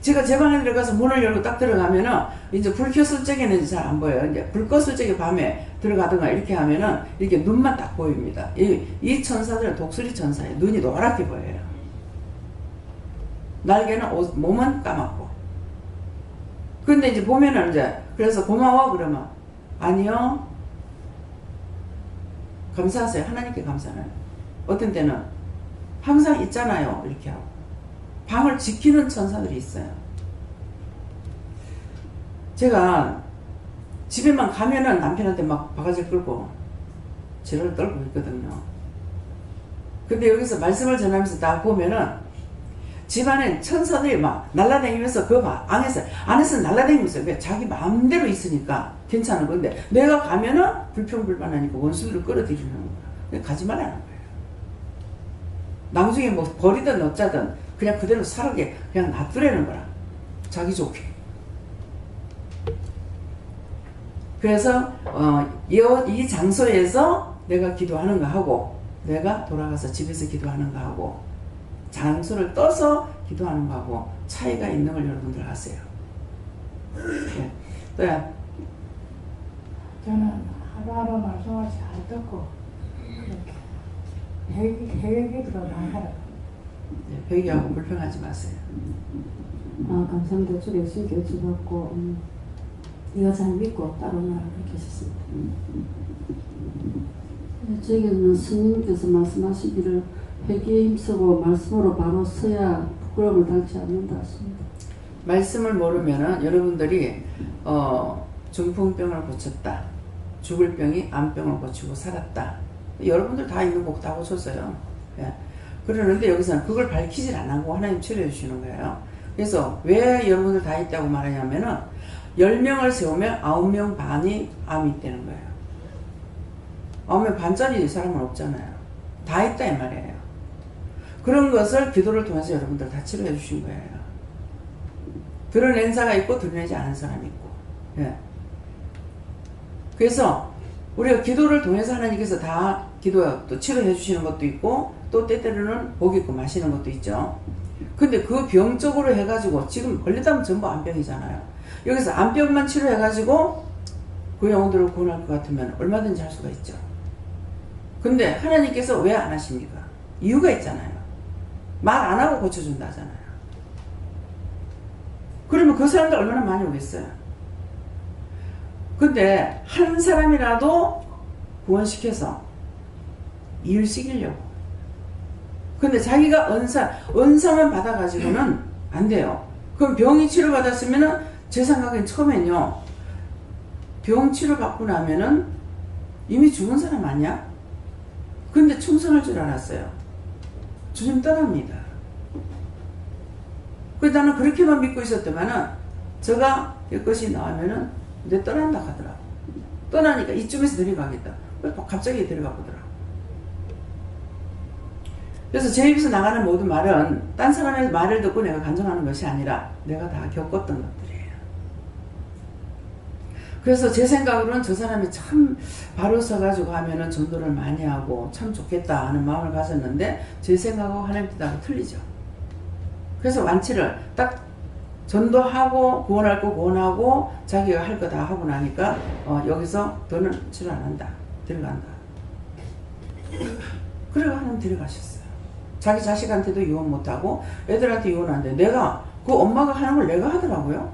제가 제 방에 들어가서 문을 열고 딱 들어가면은 이제 불 켰을 적에는 잘 안 보여요. 이제 불 껐을 적에 밤에 들어가든가 이렇게 하면은 이렇게 눈만 딱 보입니다. 이 천사들은 독수리 천사예요. 눈이 노랗게 보여요. 날개는 몸은 까맣고. 근데 이제 보면은 이제 그래서 고마워 그러면 아니요. 감사하세요. 하나님께 감사해요. 어떤 때는 항상 있잖아요. 이렇게 하고. 방을 지키는 천사들이 있어요. 제가 집에만 가면은 남편한테 막 바가지 끌고 지랄을 떨고 있거든요. 근데 여기서 말씀을 전하면서 딱 보면은 집안에 천사들이 막 날라다니면서 그 안에서 날라다니면서 왜 자기 마음대로 있으니까 괜찮은 건데 내가 가면은 불평불만하니까 원수들을 끌어들이는 거야. 가지 말라는 거예요. 나중에 뭐 버리든 어쩌든 그냥 그대로 살게 그냥 놔두라는 거라. 자기 좋게. 그래서 이 장소에서 내가 기도하는 거 하고 내가 돌아가서 집에서 기도하는 거 하고 장소를 떠서 기도하는 거하고 차이가 있는 걸 여러분들 아세요. 네. 또야. 저는 하루하루 말씀을 잘 듣고 이렇게 회개기도를 많이 하라고. 네, 회개하고 불평하지 마세요. 감사합니다. 주의 교주 받고 네가 잘 믿고 따르나라 그렇게 하셨습니다. 저에게는 스님께서 말씀하시기를 회개에 힘쓰고 말씀으로 바로 서야 부끄러움을 당치 않는다 하십니다. 말씀을 모르면은 여러분들이 중풍병을 고쳤다. 죽을 병이 암병을 고치고 살았다. 여러분들 다 있는 곡 다 고쳤어요. 예. 그러는데 여기서는 그걸 밝히질 안 하고 하나님 치료해 주시는 거예요. 그래서 왜 여러분들 다 있다고 말하냐면은 10명을 세우면 9명 반이 암이 있다는 거예요. 9명 반짜리 사람은 없잖아요. 다 있다 이 말이에요. 그런 것을 기도를 통해서 여러분들 다 치료해 주신 거예요. 드러낸 자가 있고 드러내지 않은 사람이 있고. 예. 그래서 우리가 기도를 통해서 하나님께서 다 기도 또 치료해 주시는 것도 있고 또 때때로는 복 있고 마시는 것도 있죠. 근데 그 병적으로 해가지고 지금 걸렸다면 전부 안병이잖아요. 여기서 안병만 치료해가지고 그 영혼들을 구원할 것 같으면 얼마든지 할 수가 있죠. 근데 하나님께서 왜 안 하십니까? 이유가 있잖아요. 말 안 하고 고쳐준다 하잖아요. 그러면 그 사람들 얼마나 많이 오겠어요. 근데 한 사람이라도 구원시켜서 일을 시키려고. 근데 자기가 은사만 받아가지고는 안 돼요. 그럼 병이 치료받았으면은 제 생각엔 처음엔요. 병 치료받고 나면은 이미 죽은 사람 아니야? 근데 충성할 줄 알았어요. 주님 떠납니다. 그래서 나는 그렇게만 믿고 있었더만은 저가 이것이 나오면은 내 떠난다 하더라고. 떠나니까 이쯤에서 데려가겠다. 갑자기 데려가 보더라고. 그래서 제 입에서 나가는 모든 말은 딴 사람의 말을 듣고 내가 간증하는 것이 아니라 내가 다 겪었던 것들이에요. 그래서 제 생각으로는 저 사람이 참 바로 서가지고 하면은 전도를 많이 하고 참 좋겠다 하는 마음을 가졌는데 제 생각하고 하나님 뜻하고 틀리죠. 그래서 완치를 딱 전도하고 구원할 거 구원하고 자기가 할 거 다 하고 나니까 여기서 더는 치료 안 한다. 들어간다. 그래가 하나님 들어가셨어요. 자기 자식한테도 유언 못하고 애들한테 유언 안 돼. 내가 그 엄마가 하는 걸 내가 하더라고요.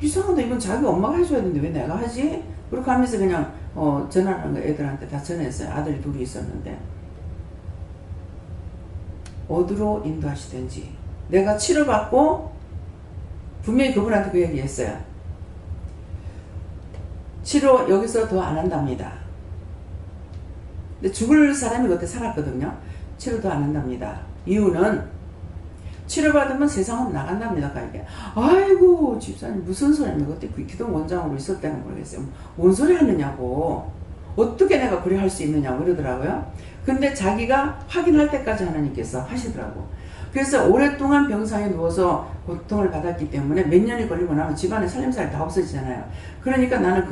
이상하다. 이건 자기 엄마가 해줘야 되는데 왜 내가 하지? 그렇게 하면서 그냥 전화하는 거 애들한테 다 전했어요. 아들이 둘이 있었는데 어디로 인도하시든지 내가 치료받고 분명히 그분한테 그 얘기했어요. 치료 여기서 더 안 한답니다. 근데 죽을 사람이 그때 살았거든요. 치료 더 안 한답니다. 이유는 치료받으면 세상으로 나간답니다. 이게 아이고 집사님 무슨 소리입니까? 그때 기도 원장으로 있을 때는 모르겠어요. 뭔 소리 하느냐고. 어떻게 내가 그래 할 수 있느냐고 그러더라고요. 근데 자기가 확인할 때까지 하나님께서 하시더라고. 그래서 오랫동안 병상에 누워서 고통을 받았기 때문에 몇 년이 걸리고 나면 집안에 살림살이 다 없어지잖아요. 그러니까 나는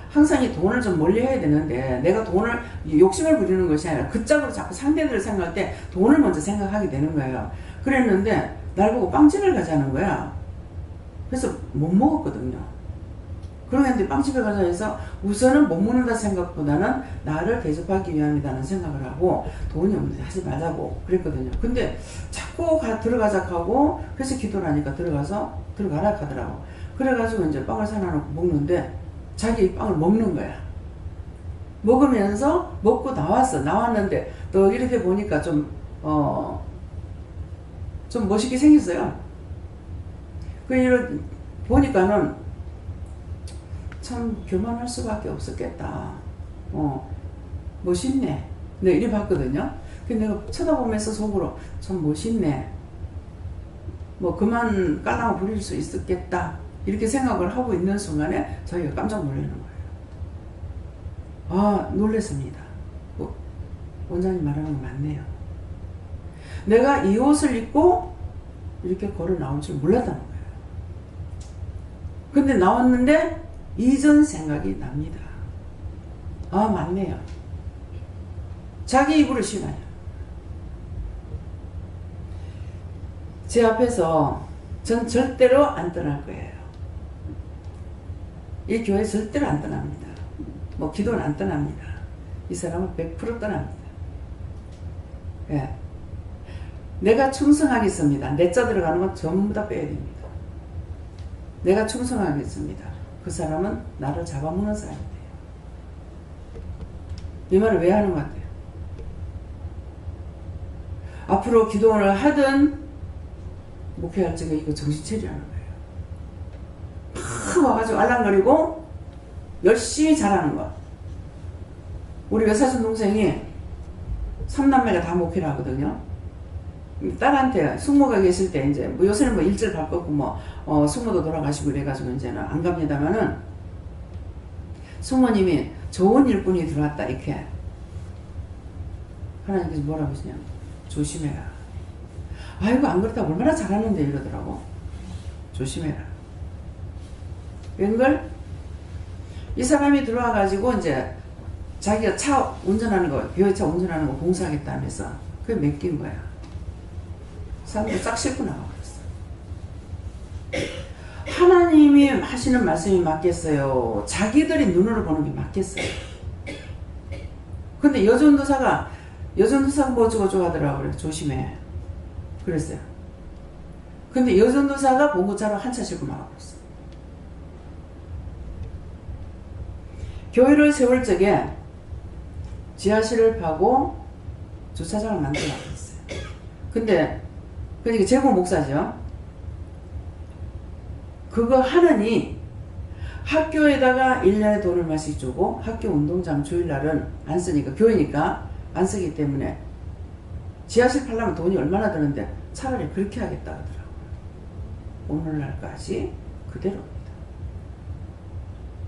항상 이 돈을 좀 멀리 해야 되는데 내가 돈을 욕심을 부리는 것이 아니라 그 짝으로 자꾸 상대들을 생각할 때 돈을 먼저 생각하게 되는 거예요. 그랬는데 날 보고 빵집을 가자는 거야. 그래서 못 먹었거든요. 그런데 빵집에 가자 해서 우선은 못 먹는다 생각보다는 나를 대접하기 위함이라는 생각을 하고 돈이 없는데 하지 말라고 그랬거든요. 근데 자꾸 들어가자 하고 그래서 기도를 하니까 들어가라 하더라고. 그래가지고 이제 빵을 사놔놓고 먹는데 자기 빵을 먹는 거야. 먹으면서 먹고 나왔는데 또 이렇게 보니까 좀 멋있게 생겼어요. 보니까는 참 교만할 수밖에 없었겠다. 멋있네. 내가 이래 봤거든요. 근데 내가 쳐다보면서 속으로 참 멋있네. 뭐 그만 깔랑을 부릴 수 있었겠다. 이렇게 생각을 하고 있는 순간에 자기가 깜짝 놀라는 거예요. 아, 놀랐습니다. 원장님 말하는 거 맞네요. 내가 이 옷을 입고 이렇게 걸어 나올 줄 몰랐다는 거예요. 근데 나왔는데 이전 생각이 납니다. 아, 맞네요. 자기 입으로 신어요. 제 앞에서 전 절대로 안 떠날 거예요. 이 교회 절대로 안 떠납니다. 뭐 기도는 안 떠납니다. 이 사람은 100% 떠납니다. 예. 내가 충성하겠습니다. 내 자 들어가는 건 전부 다 빼야 됩니다. 내가 충성하겠습니다. 그 사람은 나를 잡아먹는 사람이 돼요. 이 말을 왜 하는 것 같아요? 앞으로 기도를 하든 목회할 적에 이거 정신 차리라는 거예요. 막 와가지고 알랑거리고 열심히 잘하는 거. 우리 외사촌 동생이 3남매가 다 목회를 하거든요. 딸한테 숙모가 계실 때 이제 요새는 뭐 일절 바꿨고 숙모도 돌아가시고 이래가지고 이제는 안 갑니다만은 숙모님이 좋은 일꾼이 들어왔다 이렇게 하나님께서 뭐라고 하시냐 조심해라. 아이고 안 그렇다 얼마나 잘하는데 이러더라고. 조심해라. 웬걸 이 사람이 들어와가지고 이제 자기가 차 운전하는 거, 교회 차 운전하는 거 봉사하겠다면서 그게 맡긴 거야. 사람들 싹 싣고 나와버렸어. 하나님이 하시는 말씀이 맞겠어요? 자기들이 눈으로 보는 게 맞겠어요? 근데 여전도사가 뭐 어쩌고저쩌고 하더라고요. 그래, 조심해. 그랬어요. 근데 여전도사가 봉고차로 한 차 싣고 나와버렸어. 교회를 세울 적에 지하실을 파고 주차장을 만들라고 했어요. 근데 그러니까 제고 목사죠. 그거 하느니 학교에다가 1년에 돈을 마씩 주고 학교 운동장 주일날은 안 쓰니까 교회니까 안 쓰기 때문에 지하실 팔려면 돈이 얼마나 드는데 차라리 그렇게 하겠다 하더라고요. 오늘날까지 그대로입니다.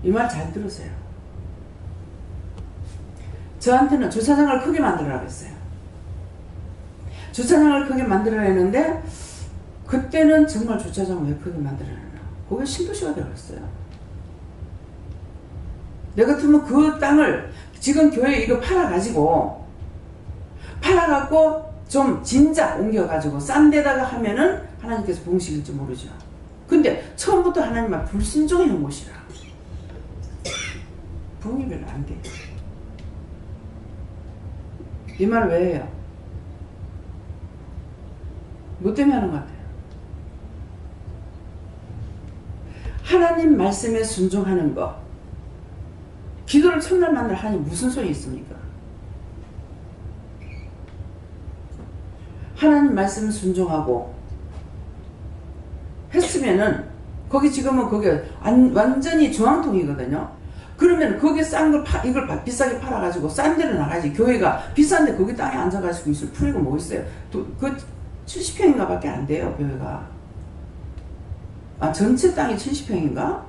이 말 잘 들으세요. 저한테는 주차장을 크게 만들라고 했어요. 주차장을 크게 만들어야 했는데 그때는 정말 주차장을 왜 크게 만들어야 하나 그게 신도시가 되었어요. 내 같으면 그 땅을 지금 교회 이거 팔아가지고 좀 진작 옮겨가지고 싼 데다가 하면은 하나님께서 부으실지 모르죠. 근데 처음부터 하나님 앞 불순종의 못이라 부응이 별로 안 돼요. 이 말 왜 해요? 뭐 때문에 하는 것 같아요? 하나님 말씀에 순종하는 거 기도를 첫날 만날 하나님 무슨 소용이 있습니까? 하나님 말씀 순종하고 했으면은 거기 지금은 거기 완전히 중앙통이거든요. 그러면 거기에 싼 걸 이걸 비싸게 팔아가지고 싼 데로 나가야지. 교회가 비싼데 거기 땅에 앉아가지고 있을 풀이고 뭐 있어요. 그 70평인가 밖에 안 돼요, 교회가. 전체 땅이 70평인가?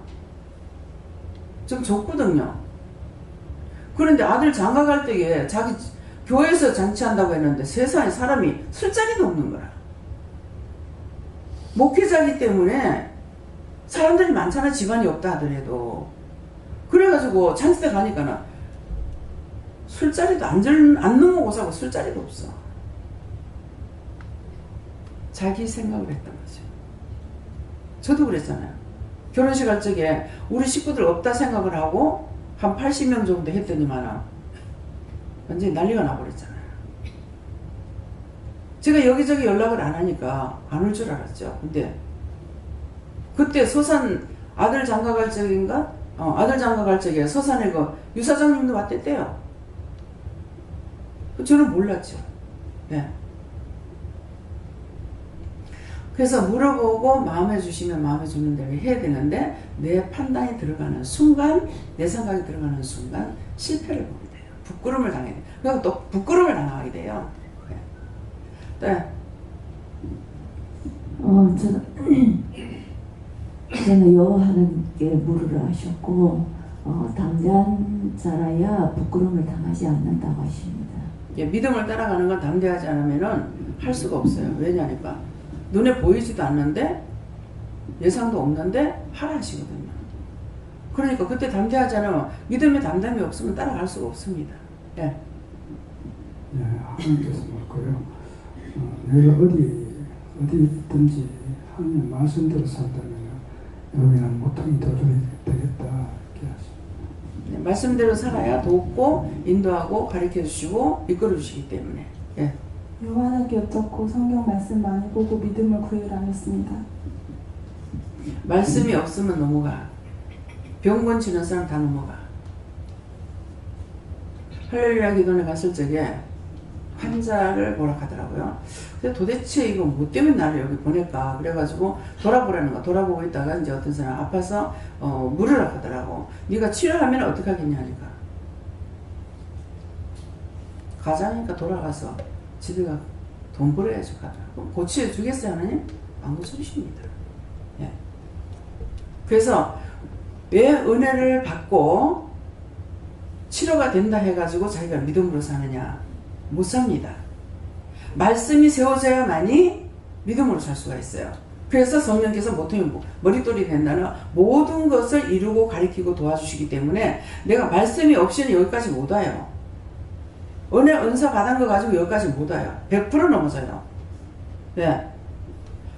좀 적거든요. 그런데 아들 장가 갈 때에 자기 교회에서 잔치한다고 했는데 세상에 사람이 술자리도 없는 거라. 목회자이기 때문에 사람들이 많잖아, 집안이 없다 하더라도. 그래가지고 잔치 때 가니까는 술자리도 안 넘어오고 사고 술자리도 없어. 자기 생각을 했던 거죠. 저도 그랬잖아요. 결혼식 할 적에 우리 식구들 없다 생각을 하고 한 80명 정도 했더니만 완전히 난리가 나버렸잖아요. 제가 여기저기 연락을 안 하니까 안 올 줄 알았죠. 근데 그때 서산 아들 장가 갈 적인가? 아들 장가 갈 적에 서산에 그 유사장님도 왔댔대요. 저는 몰랐죠. 네. 그래서 물어보고 마음에 주시면 마음에 주는 대로 해야 되는데 내 판단이 들어가는 순간, 내 생각이 들어가는 순간 실패를 보게 돼요. 부끄러움을 당해야 돼요. 그리고 또 부끄러움을 당하게 돼요. 네. 저는 여호와하나님께 물으라 하셨고 담대한 자라야 부끄러움을 당하지 않는다고 하십니다. 예, 믿음을 따라가는 건 담대하지 않으면은 할 수가 없어요. 왜냐니까 눈에 보이지도 않는데 예상도 없는데 하라 하시거든요. 그러니까 그때 담대하지 않으면 믿음에 담담이 없으면 따라갈 수가 없습니다. 예. 네, 하나님께서 말고요. 내가 어디든지 하나님 말씀대로 산다면 여기는 모퉁이 돌이 되겠다 이렇게 하십니다. 네, 말씀대로 살아야 돕고 인도하고 가르쳐 주시고 이끌어 주시기 때문에. 예. 여호와께 여쭙고 성경 말씀 많이 보고 믿음을 구해라 하였습니다. 말씀이 없으면 넘어가. 병 고치는 사람 다 넘어가. 할렐루야 기도원에 갔을 적에 환자를 보라 하더라고요. 근데 도대체 이거 뭐 때문에 나를 여기 보낼까? 그래가지고 돌아보라는 거. 돌아보고 있다가 이제 어떤 사람 아파서 물으라 하더라고. 네가 치료하면 어떻게 하겠냐니까. 가자니까 돌아가서 집에 가 돈 벌어야지 가더라고. 고치해 주겠어요 하나님? 안 고쳐주십니다. 예. 그래서 왜 은혜를 받고 치료가 된다 해가지고 자기가 믿음으로 사느냐? 못 삽니다. 말씀이 세워져야만이 믿음으로 살 수가 있어요. 그래서 성령께서 모퉁이 머릿돌이 된다는 모든 것을 이루고 가리키고 도와주시기 때문에 내가 말씀이 없이는 여기까지 못 와요. 은혜 은사 받은 거 가지고 여기까지 못 와요. 100% 넘어져요. 네.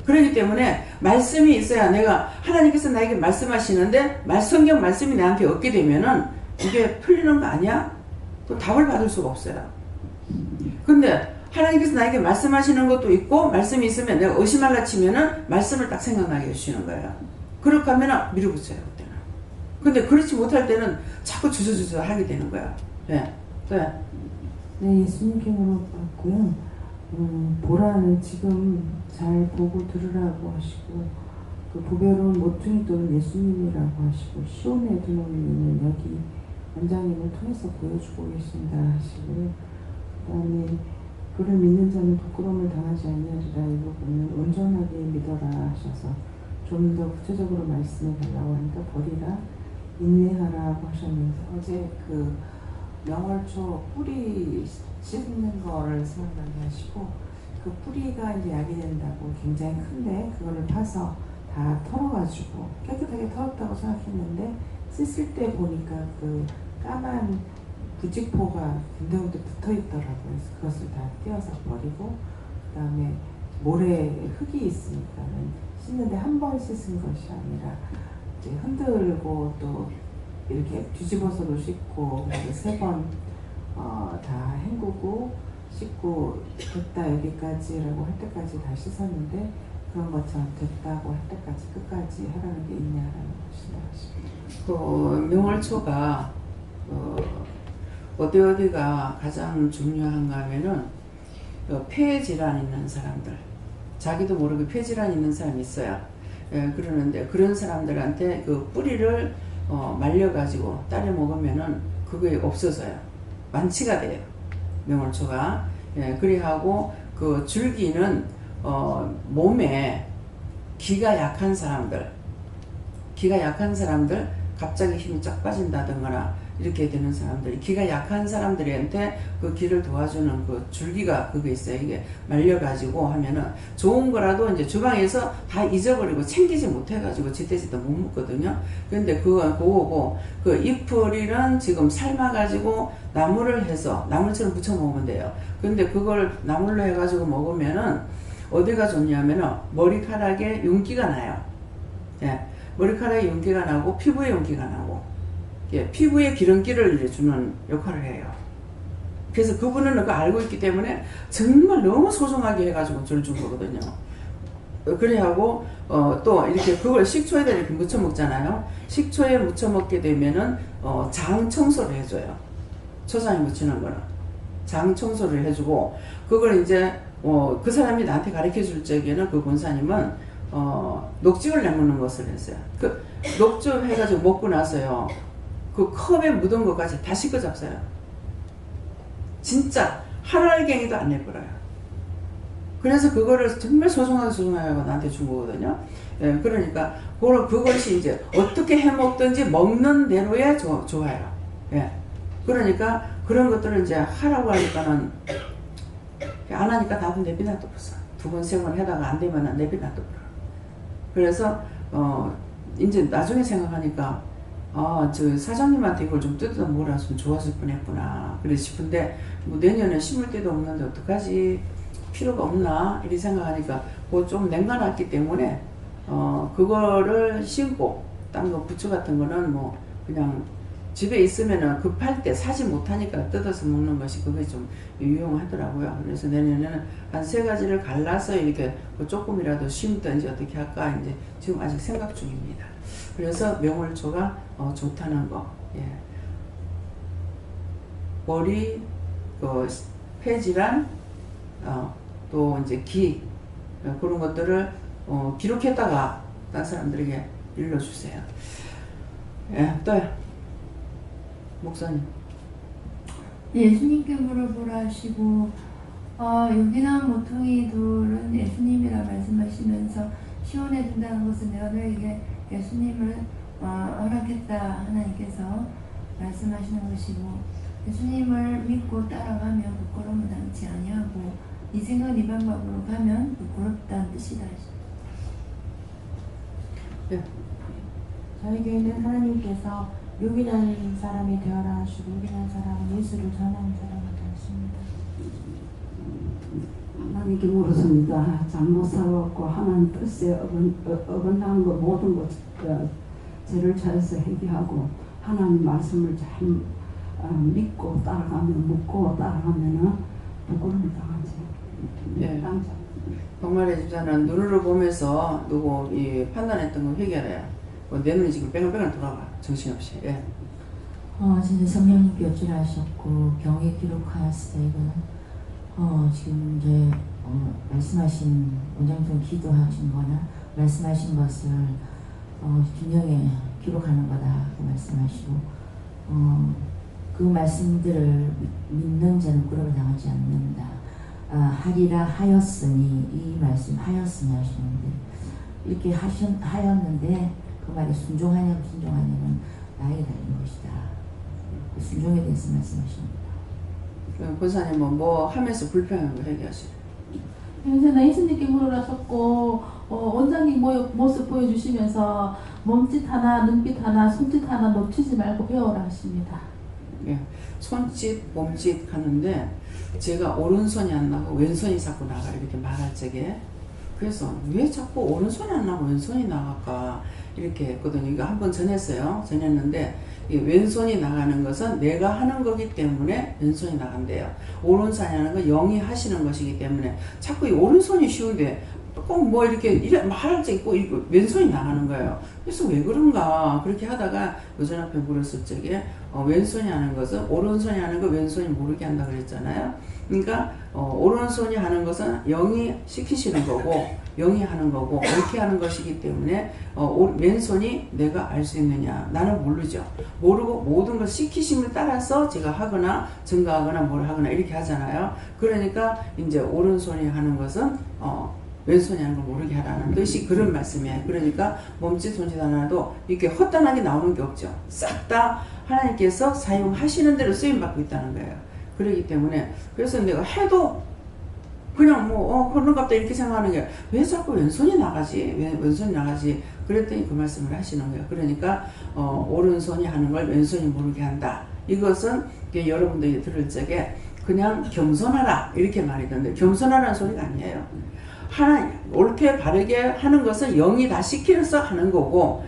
그렇기 때문에 말씀이 있어야 내가 하나님께서 나에게 말씀하시는데 성경 말씀이 나한테 얻게 되면은 이게 풀리는 거 아니야? 또 답을 받을 수가 없어요. 근데 하나님께서 나에게 말씀하시는 것도 있고 말씀이 있으면 내가 의심할라 치면은 말씀을 딱 생각나게 해주시는 거예요. 그렇게 하면 밀어붙여요 그때는. 근데 그렇지 못할 때는 자꾸 주저주저 하게 되는 거야. 네. 네. 네, 예수님께 물어봤고요. 보라는 지금 잘 보고 들으라고 하시고 그 보배로운 모퉁이 돌은 예수님이라고 하시고 시온의 두노미는 여기 원장님을 통해서 보여주고 계신다 하시고요. 그 다음에 그를 믿는 자는 부끄러움을 당하지 아니하리라 이 부분은 온전하게 믿어라 하셔서 좀 더 구체적으로 말씀해 달라고 하니까 버리라 인내하라고 하셨면서 어제 그 명월초 뿌리 씹는 거를 생각나게 하시고 그 뿌리가 이제 약이 된다고 굉장히 큰데 그거를 파서 다 털어가지고 깨끗하게 털었다고 생각했는데 씻을 때 보니까 그 까만 부직포가 군데군데 붙어 있더라고요. 그래서 그것을 다 떼어서 버리고 그 다음에 모래에 흙이 있으니까는 씻는데 한 번 씻은 것이 아니라 이제 흔들고 또 이렇게 뒤집어서도 씻고 세 번 다 헹구고 씻고 됐다 여기까지라고 할 때까지 다 씻었는데 그런 것처럼 됐다고 할 때까지 끝까지 하라는 게 있냐라는 것이다. 그 명월초가 어디가 가장 중요한가 하면은 폐질환 있는 사람들, 자기도 모르게 폐질환 있는 사람이 있어요. 예, 그러는데 그런 사람들한테 그 뿌리를 말려가지고 따려 먹으면은 그게 없어져요. 완치가 돼요. 명월초가. 예, 그래하고 그 줄기는 몸에 기가 약한 사람들 갑자기 힘이 쫙 빠진다든가 이렇게 되는 사람들이 기가 약한 사람들한테 그 기를 도와주는 그 줄기가 그게 있어요. 이게 말려가지고 하면은 좋은 거라도 이제 주방에서 다 잊어버리고 챙기지 못해가지고 제때제때 못 먹거든요. 근데 그거고 그 잎뿌리는 지금 삶아가지고 나물을 해서 나물처럼 부쳐 먹으면 돼요. 근데 그걸 나물로 해가지고 먹으면은 어디가 좋냐면은 머리카락에 윤기가 나요. 예, 머리카락에 윤기가 나고 피부에 윤기가 나고. 예, 피부에 기름기를 주는 역할을 해요. 그래서 그분은 그거 알고 있기 때문에 정말 너무 소중하게 해가지고 저를 준 거거든요. 그래하고 또 이렇게 그걸 식초에다 이렇게 묻혀 먹잖아요. 식초에 묻혀 먹게 되면은 장 청소를 해줘요. 초장에 묻히는 거는 장 청소를 해주고 그걸 이제 그 사람이 나한테 가르쳐 줄 적에는 그 권사님은 녹즙을 내먹는 것을 했어요. 그 녹즙 해가지고 먹고 나서요. 그 컵에 묻은 것까지 다 씻고 잡어요. 진짜 한 알갱이도 안 내버려요. 그래서 그거를 정말 소중하게 나한테 준 거거든요. 예, 그러니까 그것이 이제 어떻게 해 먹든지 먹는 대로에 좋아요. 예, 그러니까 그런 것들을 이제 하라고 하니까는 안 하니까 나도 내비놔둬 버렸어. 2번, 3번 하다가 안 되면은 내비놔둬 버려. 그래서 이제 나중에 생각하니까 저 사장님한테 이걸 좀 뜯어서 몰았으면 좋았을 뻔했구나. 그래 싶은데 뭐 내년에 심을 데도 없는데 어떡하지? 필요가 없나? 이렇게 생각하니까 그거 좀 냉간했기 때문에 그거를 심고 딴 거 부추 같은 거는 뭐 그냥 집에 있으면은 급할 때 사지 못하니까 뜯어서 먹는 것이 그게 좀 유용하더라고요. 그래서 내년에는 한 3가지를 갈라서 이렇게 뭐 조금이라도 심든지 어떻게 할까 이제 지금 아직 생각 중입니다. 그래서 명월초가 좋다는 거. 예. 머리, 폐질환, 또 이제 기 그런 것들을 기록했다가 다른 사람들에게 일러주세요. 예, 또요. 목사님. 예수님께 물어보라 하시고 여기 나온 모퉁이 돌은 예수님이라 말씀하시면서 시온에 둔다는 것은 내가 너에게 예수님을 허락했다 하나님께서 말씀하시는 것이고 예수님을 믿고 따라가면 부끄러움을 당치 아니하고 네 생각 네 방법으로 가면 부끄럽다는 뜻이다. 예. 저희 교회는 하나님께서 요긴한 사람이 되어라 하시고 요긴한 사람은 예수를 전하는 사람이라 하십니다. 하나님께 물었습니다. 잘못 살았고 하나님 뜻에 어긋나는 것 모든 것 죄를 찾아서 회개하고 하나님 말씀을 잘 믿고 따라가면 묻고 따라가면은 부끄러움을 당하지. 예. 박마리 집사는 눈으로 보면서 누구 판단했던 거 회개하래요. 내 눈이 지금 뺑글뺑글 돌아가 정신없이. 예. 진짜 성령님께 어찌하셨고 경에 기록하였을 때는 지금 이제 말씀하신 원장님 기도하신 거나 말씀하신 것을 분명히 기록하는 거다고 말씀하시고 그 말씀들을 믿는 자는 부끄러움을 당하지 않는다. 하리라 하였으니 이 말씀 하였으니 하시는데 이렇게 하였는데 그 말에 순종하냐고 순종하냐는 나에게 달린 것이다. 그 순종에 대해서 말씀하십니다. 권사님은 뭐 하면서 불평한 거 얘기하시죠. 현재는 예수님께 물으셨고 원장님 모습 보여주시면서 몸짓 하나, 눈빛 하나, 손짓 하나 놓치지 말고 배워라 하십니다. 예. 손짓, 몸짓 하는데 제가 오른손이 안 나고 왼손이 자꾸 나가 이렇게 말할 적에 그래서 왜 자꾸 오른손이 안 나고 왼손이 나갈까 이렇게 했거든요. 이거 한번 전했는데 이 왼손이 나가는 것은 내가 하는 거기 때문에 왼손이 나간대요. 오른손이 하는 건 영이 하시는 것이기 때문에 자꾸 이 오른손이 쉬운데 꼭 뭐 이렇게 말할 때 있고 왼손이 나가는 거예요. 그래서 왜 그런가 그렇게 하다가 여전 앞에 물었을 적에 왼손이 하는 것은 오른손이 하는 거 왼손이 모르게 한다 그랬잖아요. 그러니까 오른손이 하는 것은 영이 시키시는 거고 영이 하는 거고 옳게 하는 것이기 때문에 왼손이 내가 알 수 있느냐 나는 모르죠. 모르고 모든 걸 시키심을 따라서 제가 하거나 증가하거나 뭘 하거나 이렇게 하잖아요. 그러니까 이제 오른손이 하는 것은 왼손이 하는 걸 모르게 하라는 뜻이 그런 말씀이에요. 그러니까 몸짓 손짓 하나도 이렇게 헛단하게 나오는 게 없죠. 싹 다 하나님께서 사용하시는 대로 쓰임받고 있다는 거예요. 그렇기 때문에 그래서 내가 해도 그냥 그런갑다 이렇게 생각하는 게 왜 자꾸 왼손이 나가지? 왼손이 나가지? 그랬더니 그 말씀을 하시는 거예요. 그러니까 오른손이 하는 걸 왼손이 모르게 한다. 이것은 여러분들이 들을 적에 그냥 겸손하라 이렇게 말이던데 겸손하라는 소리가 아니에요. 옳게 바르게 하는 것은 영이 다 시켜서 하는 거고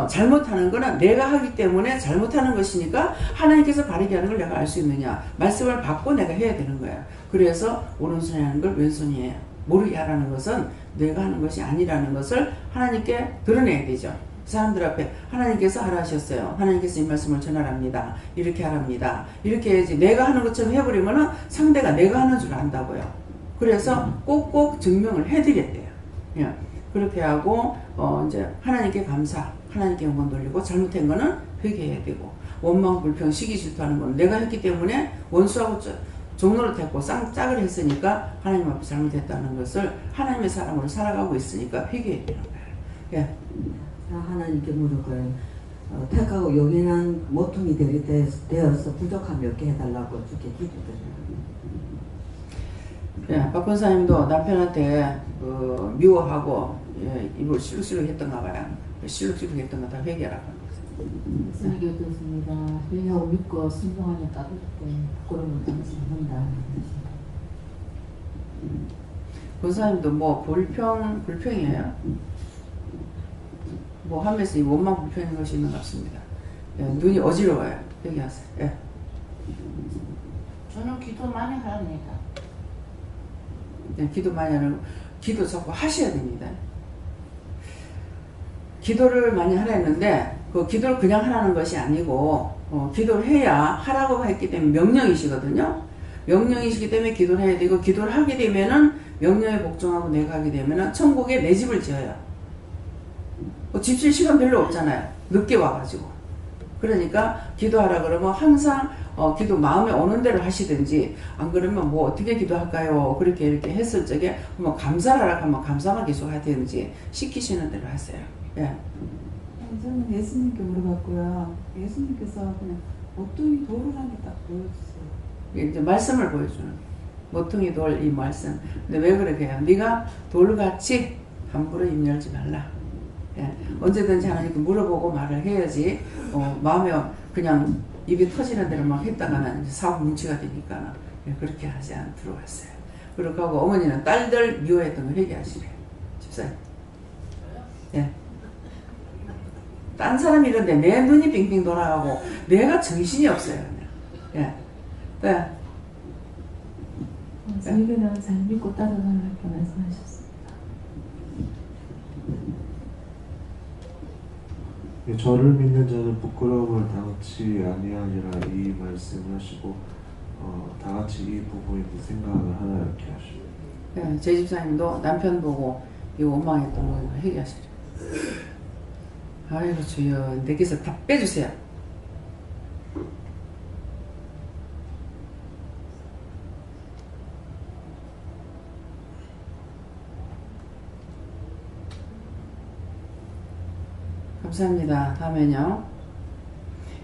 잘못하는 거는 내가 하기 때문에 잘못하는 것이니까 하나님께서 바르게 하는 걸 내가 알 수 있느냐 말씀을 받고 내가 해야 되는 거예요. 그래서 오른손이 하는 걸 왼손이 모르게 하라는 것은 내가 하는 것이 아니라는 것을 하나님께 드러내야 되죠. 사람들 앞에 하나님께서 하라 하셨어요. 하나님께서 이 말씀을 전하랍니다. 이렇게 하랍니다. 이렇게 해야지 내가 하는 것처럼 해버리면 상대가 내가 하는 줄 안다고요. 그래서 꼭꼭 증명을 해드렸대요. 예. 그렇게 하고 이제 하나님께 감사, 하나님께 영광 돌리고 잘못한 거는 회개해야 되고 원망, 불평, 시기, 질투하는 건 내가 했기 때문에 원수하고 종로를 했고 짝을 했으니까 하나님 앞에 잘못했다는 것을 하나님의 사람으로 살아가고 있으니까 회개해야 되는 거예요. 예. 하나님께 물어봐요. 택하고 요긴한 모퉁이 되어서 부족함이 없게 해달라고 주께 기도드려요. 예, 박 권사님도 남편한테 미워하고 입을 실룩실룩 했던가 봐요. 실룩실룩 했던 거 다 회개하라고 하는 거예요. 말씀이 어떻습니다. 회개하고 믿고 순종하며 따를 때 부끄러움을 당치 않는다. 권사님도 뭐 불평이에요. 뭐 하면서 이 원망 불평인 것이 있는 것 같습니다. 예, 눈이 어지러워요. 회개하세요. 예. 저는 기도 많이 합니다. 기도 많이 하는 기도 자꾸 하셔야 됩니다. 기도를 많이 하라 했는데 그 기도를 그냥 하라는 것이 아니고 기도를 해야 하라고 했기 때문에 명령이시거든요. 명령이시기 때문에 기도를 해야 되고 기도를 하게 되면은 명령에 복종하고 내가 하게 되면은 천국에 내 집을 지어요. 집 질 시간 별로 없잖아요. 늦게 와가지고. 그러니까 기도하라 그러면 항상 기도 마음에 오는 대로 하시든지 안 그러면 뭐 어떻게 기도할까요? 그렇게 이렇게 했을 적에 뭐 감사하라 하면 감사만 계속 하든지 시키시는 대로 하세요. 예. 저는 예수님께 물어봤고요. 예수님께서 그냥 모퉁이 돌을 한 개 딱 보여주세요. 이제 말씀을 보여주는 모퉁이 돌 이 말씀. 근데 왜 그렇게 해요? 네가 돌같이 함부로 입 열지 말라. 예, 언제든지 하나님께 물어보고 말을 해야지 마음에 그냥 입이 터지는 대로 막 했다가는 사고 뭉치가 되니까 예, 그렇게 하지 않도록 했어요. 그렇게 하고 어머니는 딸들 미워했던 걸 회개하시래요. 집사님. 예. 딴 사람 이런데 내 눈이 빙빙 돌아가고 내가 정신이 없어요. 예. 네. 세계는 잘 믿고 따라가려고 말씀하셨습니다. 저를 믿는 자는 부끄러움을 당치 아니하니라 이 말씀하시고 다 같이 이 부분에 생각을 하나 이렇게 하시고 네, 제 집사님도 남편 보고 이 원망했던 거 회개하시죠. 아이고 주여 내게서 다 빼주세요. 감사합니다. 다음에는요.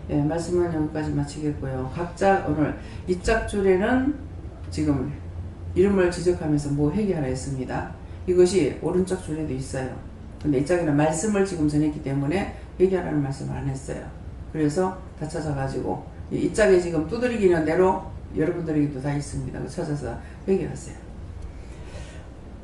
예, 말씀은 여기까지 마치겠고요. 각자 오늘 이 짝줄에는 지금 이름을 지적하면서 뭐 회개하라 했습니다. 이것이 오른쪽 줄에도 있어요. 근데 이 짝에는 말씀을 지금 전했기 때문에 회개하라는 말씀을 안 했어요. 그래서 다 찾아가지고 이 짝에 지금 두드리기는 대로 여러분들에게도 다 있습니다. 찾아서 회개하세요.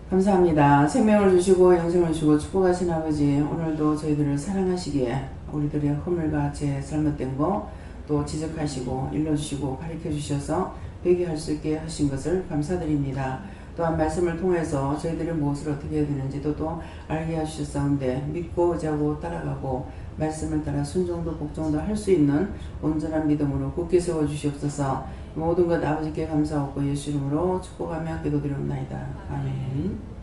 감사합니다. 생명을 주시고 영생을 주시고 축복하신 아버지, 오늘도 저희들을 사랑하시기에 우리들의 허물과 죄 잘못된 거 또 지적하시고 일러주시고 가르쳐주셔서 회개할 수 있게 하신 것을 감사드립니다. 또한 말씀을 통해서 저희들이 무엇을 어떻게 해야 되는지도 또 알게 하셨사온데 믿고 의지하고 따라가고 말씀을 따라 순종도 복종도 할 수 있는 온전한 믿음으로 굳게 세워주시옵소서. 모든 것 아버지께 감사하고 예수 이름으로 축복하며 기도드리옵나이다. 아멘.